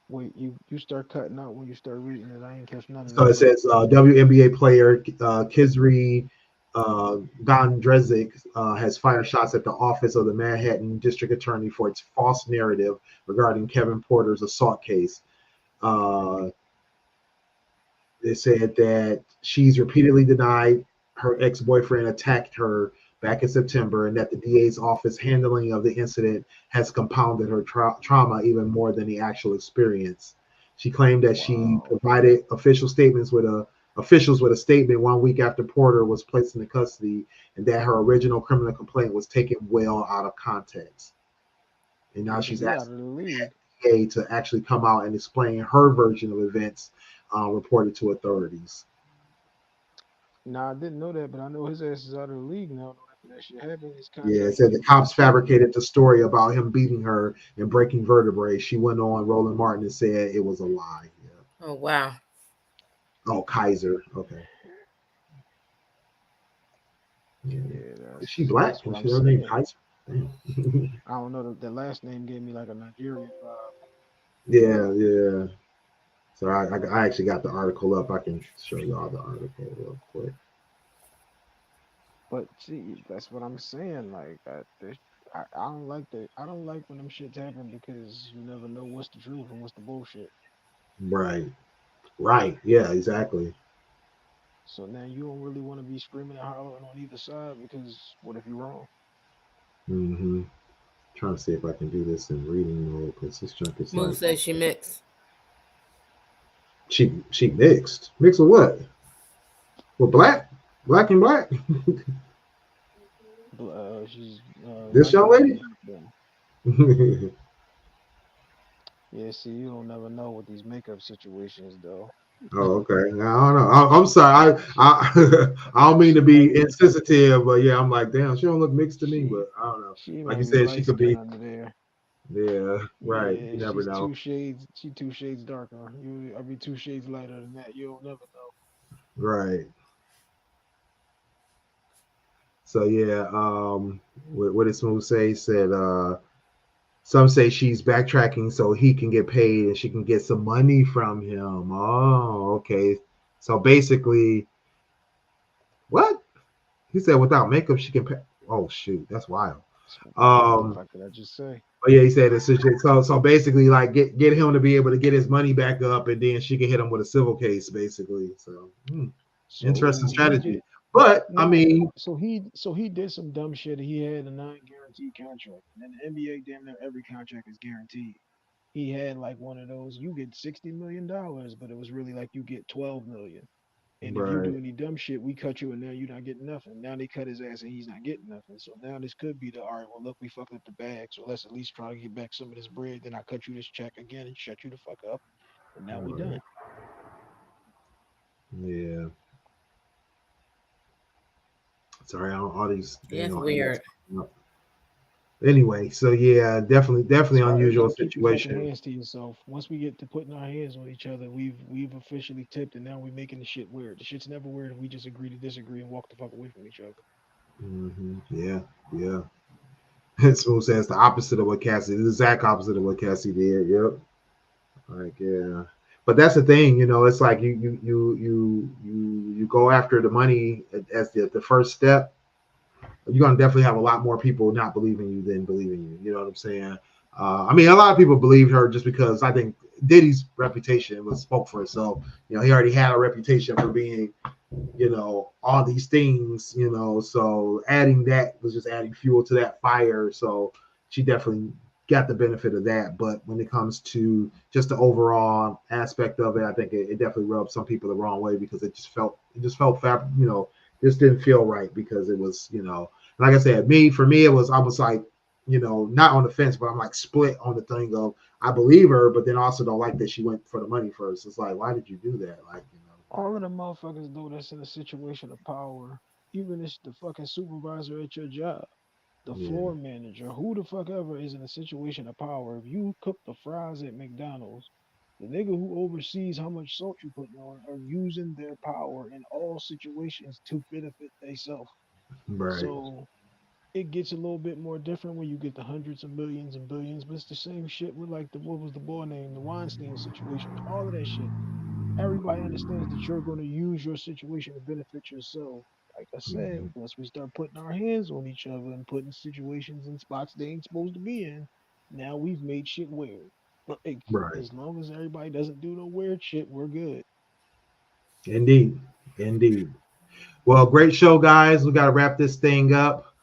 Wait, you start cutting out when you start reading it. I ain't catch none of So that it shit. says WNBA player Kizri Gondrezic has fired shots at the office of the Manhattan District Attorney for its false narrative regarding Kevin Porter's assault case. Uh, they said that she's repeatedly denied her ex-boyfriend attacked her back in September, and that the DA's office handling of the incident has compounded her trauma even more than the actual experience. She claimed that she Wow. provided officials with a statement 1 week after Porter was placed into custody, and that her original criminal complaint was taken well out of context. And now Yeah, because she's he out asking of the league. the DA to actually come out and explain her version of events reported to authorities. Nah, I didn't know that, but I know his ass is out of the league now. After that shit happened, his Yeah, it contract said might the be getting cops terminated. fabricated the story about him beating her and breaking vertebrae. She went on Roland Martin and said it was a lie. Yeah. Oh wow. Oh, Kaiser. Okay. Yeah. Yeah, Is she black? that's what Is I'm she her name saying. Kaiser? Damn. I don't know. The last name gave me like a Nigerian vibe. Yeah, yeah. So I actually got the article up. I can show y'all the article real quick. But see, that's what I'm saying. Like, I don't like that. I don't like when them shits happen because you never know what's the truth and what's the bullshit. Right. Right. Yeah, exactly. So now you don't really want to be screaming and hollering on either side because what if you're wrong? Mm-hmm. Trying to see if I can do this in reading mode because this junk is Smooth like says she mixed. she mixed. Mixed with what? Well, black and black. She's This light young skinned lady. black then. Yeah, see, you don't never know with these makeup situations though. Oh, okay. Now, I don't know. I'm sorry. I don't mean to She be might insensitive, but yeah, I'm like, damn, she don't look mixed to me. she But I don't know. she Like you might be said, she light could skinned be. under there. Yeah, right. You Yeah, never know. she 2 shades darker. I'll be 2 shades lighter than that. You'll never know. Right. So yeah. What did Smooth say? Said some say she's backtracking so he can get paid and she can get some money from him. Oh, okay. So basically, what he said without makeup she can pay. Oh shoot, that's wild. What the Um. fuck did I just say? Oh yeah, he said it's so basically like get him to be able to get his money back up, and then she can hit him with a civil case, basically. So interesting So he strategy. did But I no. mean, So he did some dumb shit. He had a non-guaranteed contract, and in the NBA, damn near every contract is guaranteed. He had like one of those. You get $60 million, but it was really like you get 12 million. And if you right, do any dumb shit, we cut you, and now you're not getting nothing. Now they cut his ass, and he's not getting nothing. So now this could be the all right. Well, look, we fucked up the bag, so let's at least try to get back some of this bread. Then I cut you this check again and shut you the fuck up, and now we right, done. yeah. Sorry, all these Yeah, dang it's on ads. weird. Anyway, so yeah, definitely That's why I urge you unusual to keep your fucking situation. hands to yourself. Once we get to putting our hands on each other, we've officially tipped, and now we're making the shit weird. The shit's never weird if we just agree to disagree and walk the fuck away from each other. Yeah, yeah. Smooth says the opposite of what Cassie, the exact opposite of what Cassie did. Yep. Like yeah, but that's the thing, It's like you go after the money as the first step. You're gonna definitely have a lot more people not believing you than believing you. You know what I'm saying? I mean, a lot of people believed her just because I think Diddy's reputation was spoke for itself. He already had a reputation for being, all these things. So adding that was just adding fuel to that fire. So she definitely got the benefit of that. But when it comes to just the overall aspect of it, I think it definitely rubbed some people the wrong way because it just felt just didn't feel right because it was, like I said, for me, it was almost like, not on the fence, but I'm like split on the thing of I believe her, but then also don't like that she went for the money first. It's like, why did you do that? Like, All of the motherfuckers though that's in a situation of power, even if the fucking supervisor at your job, the yeah, floor manager, who the fuck ever is in a situation of power. If you cook the fries at McDonald's, the nigga who oversees how much salt you putting on are using their power in all situations to benefit themselves. right, So it gets a little bit more different when you get the hundreds of millions and billions, but it's the same shit with like the what was the boy name, the Weinstein situation, all of that shit. Everybody understands that you're going to use your situation to benefit yourself. Like I said, mhm, once we start putting our hands on each other and putting situations in spots they ain't supposed to be in, now we've made shit weird. Like, right. as long as everybody doesn't do no weird shit, we're good. Indeed, indeed. Well, great show, guys. We got to wrap this thing up.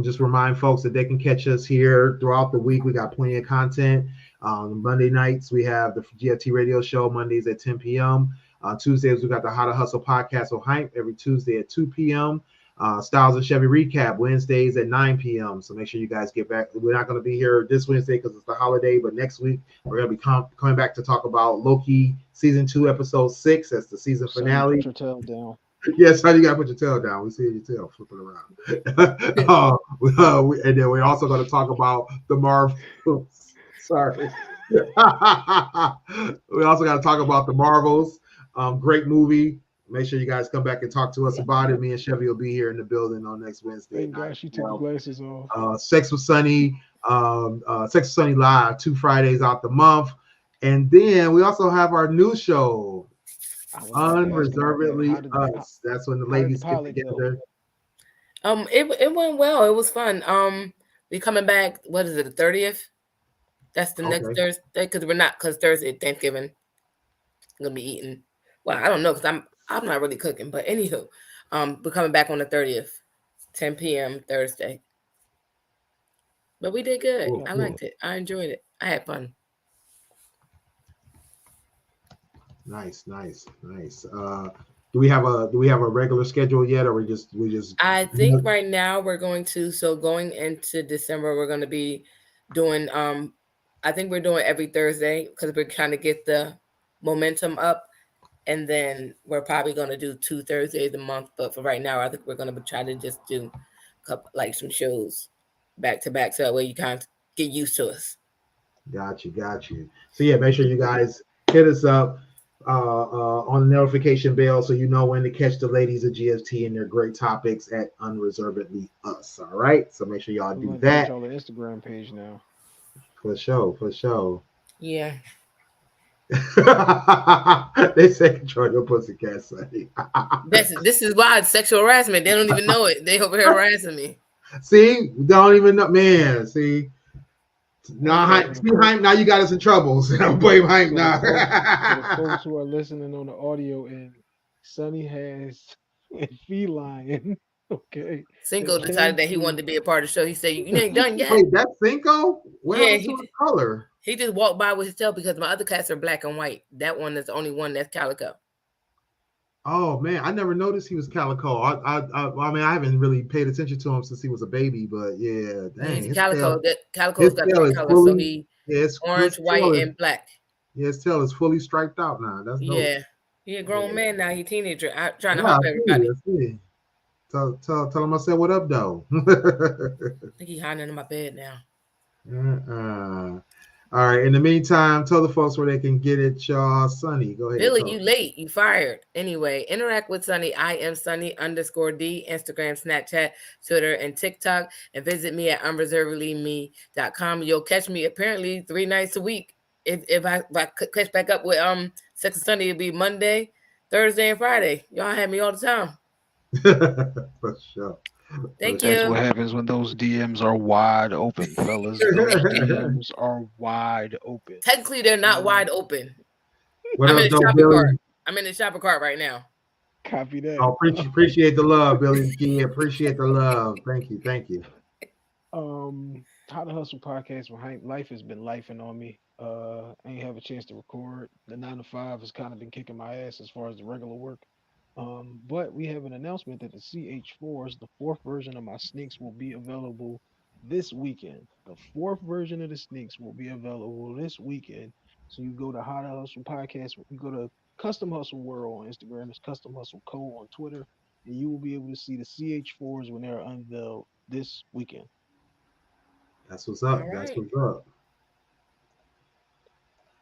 Just remind folks that they can catch us here throughout the week. We got plenty of content. Monday nights, we have the GFT radio show, Mondays at 10 p.m. Tuesdays, we got the How to Hustle podcast or Hype every Tuesday at 2 p.m. Styles and Chevy recap Wednesdays at 9 p.m. So make sure you guys get back. We're not going to be here this Wednesday because it's the holiday, but next week we're going to be coming back to talk about Loki season 2, episode 6. That's the season Son, put finale. your tail down. Yes, how you gotta put your tail down. We see your tail flipping around. And then we're also going to talk about the Marvels. Sorry. We also got to talk about the Marvels. Great movie. Make sure you guys come back and talk to us about it. Me and Chevy will be here in the building on next Wednesday at Thank 9 God she took the p.m. glasses off. Sex with Sunny, Sex with Sunny Live, 2 Fridays out the month. And then we also have our new show, I was about to ask about that. Unreservedly Us. That's when the How did the ladies get pilot go? together. It went well. It was fun. We coming back. What is it? The 30th. That's the next Okay. Thursday because Thursday Thanksgiving I'm gonna be eating. Well, I don't know because I'm not really cooking. But anywho, we're coming back on the 30th, 10 p.m. Thursday. But we did good. Cool, I Gotcha. cool. liked it. I enjoyed it. I had fun. Nice, nice, nice. Do we have a regular schedule yet, or we just? I think right now we're going into December, we're going to be doing I think we're doing every Thursday because we're trying to get the momentum up, and then we're probably going to do 2 Thursdays a month. But for right now, I think we're going to try to just do like some shows back to back, so that way you kind of get used to us. Got you. So yeah, make sure you guys hit us up on the notification bell so you know when to catch the ladies of GFT and their great topics at Unreservedly Us. All right, so make sure y'all do that. Y'all the Instagram page now. For sure. Yeah. They say control your pussycat, Sonny. This is why it's sexual harassment. They don't even know it. They over here harassing me. See, don't even know, man. See, now you got us in trouble. So don't blame Hank now. For the folks who are listening on the audio, and Sonny has a feline. Okay. Cinco decided that he wanted to be a part of the show. He said, "You ain't done yet." Wait, that's Cinco? What happened to the color? He just walked by with his tail because my other cats are black and white. That one is the only one that's calico. Oh man, I never noticed he was calico. I mean, I haven't really paid attention to him since he was a baby, but yeah, dang, he's calico. Calico's got three colors, so he's orange, white, and black. Yeah, his tail is fully striped out now. That's dope. He a grown man now. He a teenager. I'm trying to help everybody. Tell him I said what up though. I think he's hiding in my bed now. All right. In the meantime, tell the folks where they can get it, y'all. Sonny, go ahead. Billy, you late. You fired. Anyway, interact with Sonny. I am Sonny_D. Instagram, Snapchat, Twitter, and TikTok. And visit me at unreservedlyme.com. You'll catch me apparently 3 nights a week. If I catch back up with Sex and Sunday, it'll be Monday, Thursday, and Friday. Y'all have me all the time. For sure. Thank you. That's what happens when those DMs are wide open, fellas. Those DMs are wide open. Technically, they're not wide open. I'm in the shopping cart right now. Copy that. Oh, appreciate the love, Billy. Yeah, appreciate the love. Thank you. How to Hustle podcast. Life has been lifing on me. I ain't have a chance to record. The 9 to 5 has kind of been kicking my ass as far as the regular work. But we have an announcement that the CH4s, the 4th version of my sneaks, will be available this weekend. The 4th version of the sneaks will be available this weekend. So you go to How to Hustle Podcast, you go to Custom Hustle World on Instagram, it's Custom Hustle Co on Twitter, and you will be able to see the CH4s when they're unveiled this weekend. That's what's up. That's what's up.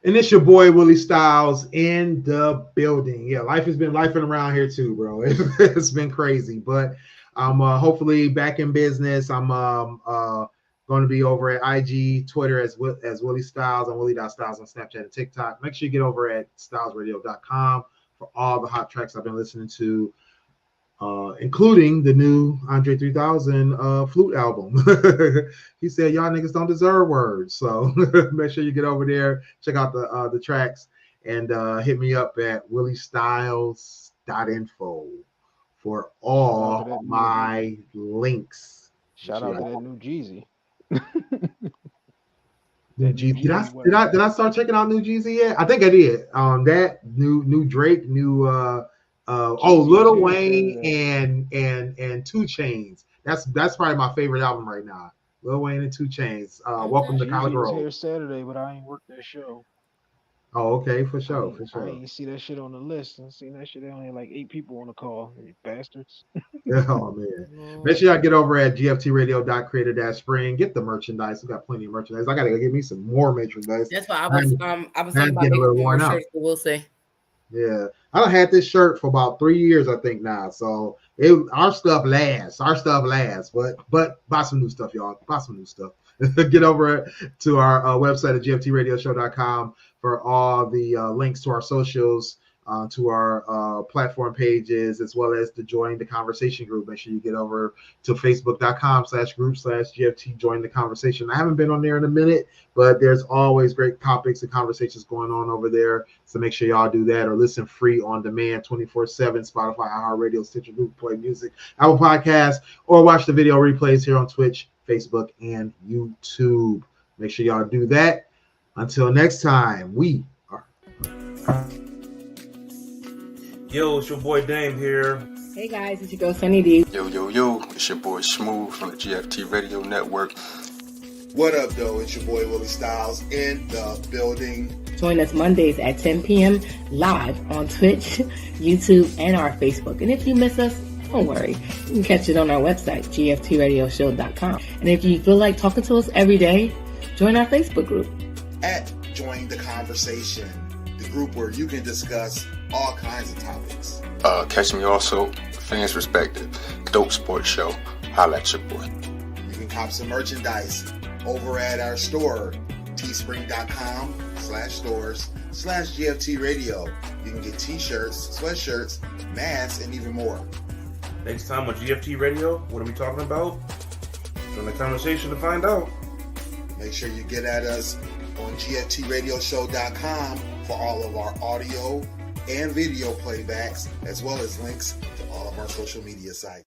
And it's your boy Willie Styles in the building. Yeah, life has been lifing around here too, bro. It's been crazy, but I'm hopefully back in business. I'm going to be over at IG, Twitter as Willie Styles, and Willie.Styles on Snapchat and TikTok. Make sure you get over at stylesradio.com for all the hot tracks I've been listening to, including the new Andre 3000 flute album. He said, y'all niggas don't deserve words. So make sure you get over there, check out the tracks, and hit me up at williestyles.info for all my links. Shout out to that new Jeezy. Did I start checking out new Jeezy yet? I think I did. That new Drake, new Lil Wayne and 2 Chainz. That's probably my favorite album right now. Lil Wayne and 2 Chainz. Welcome to College Road. Here Saturday, but I ain't worked that show. Oh, okay, for sure. I ain't see that shit on the list. I seen that shit. They only had like 8 people on the call. You bastards. Oh man. Make sure y'all get over at gftradio.creator-spring. Get the merchandise. We got plenty of merchandise. I gotta go get me some more merchandise. That's why I was thinking about getting more shirts, but we'll see. Yeah, I done had this shirt for about 3 years, I think now. So our stuff lasts. But buy some new stuff, y'all. Buy some new stuff. Get over to our website at gftradioshow.com for all the links to our socials, to our platform pages, as well as to join the conversation group. Make sure you get over to facebook.com/group/GFT, join the conversation. I haven't been on there in a minute, but there's always great topics and conversations going on over there. So make sure y'all do that, or listen free on demand 24/7, Spotify, iHeartRadio, Stitcher, Google Play Music, Apple Podcasts, or watch the video replays here on Twitch, Facebook, and YouTube. Make sure y'all do that. Until next time, we are. Yo, it's your boy Dame here. Hey guys, it's your girl Sunny D. Yo, it's your boy Smooth from the GFT Radio Network. What up, though? It's your boy Willie Styles in the building. Join us Mondays at 10 p.m. live on Twitch, YouTube, and our Facebook. And if you miss us, don't worry. You can catch it on our website, gftradioshow.com. And if you feel like talking to us every day, join our Facebook group. At Join the Conversation, the group where you can discuss all kinds of topics. Catch me also, Fans Perspective, Dope Sports Show. Holla at your boy. You can cop some merchandise over at our store, teespring.com/stores/GFT Radio. You can get t-shirts, sweatshirts, masks, and even more. Next time on GFT Radio, what are we talking about? Join the conversation to find out. Make sure you get at us on GFTradioshow.com for all of our audio and video playbacks, as well as links to all of our social media sites.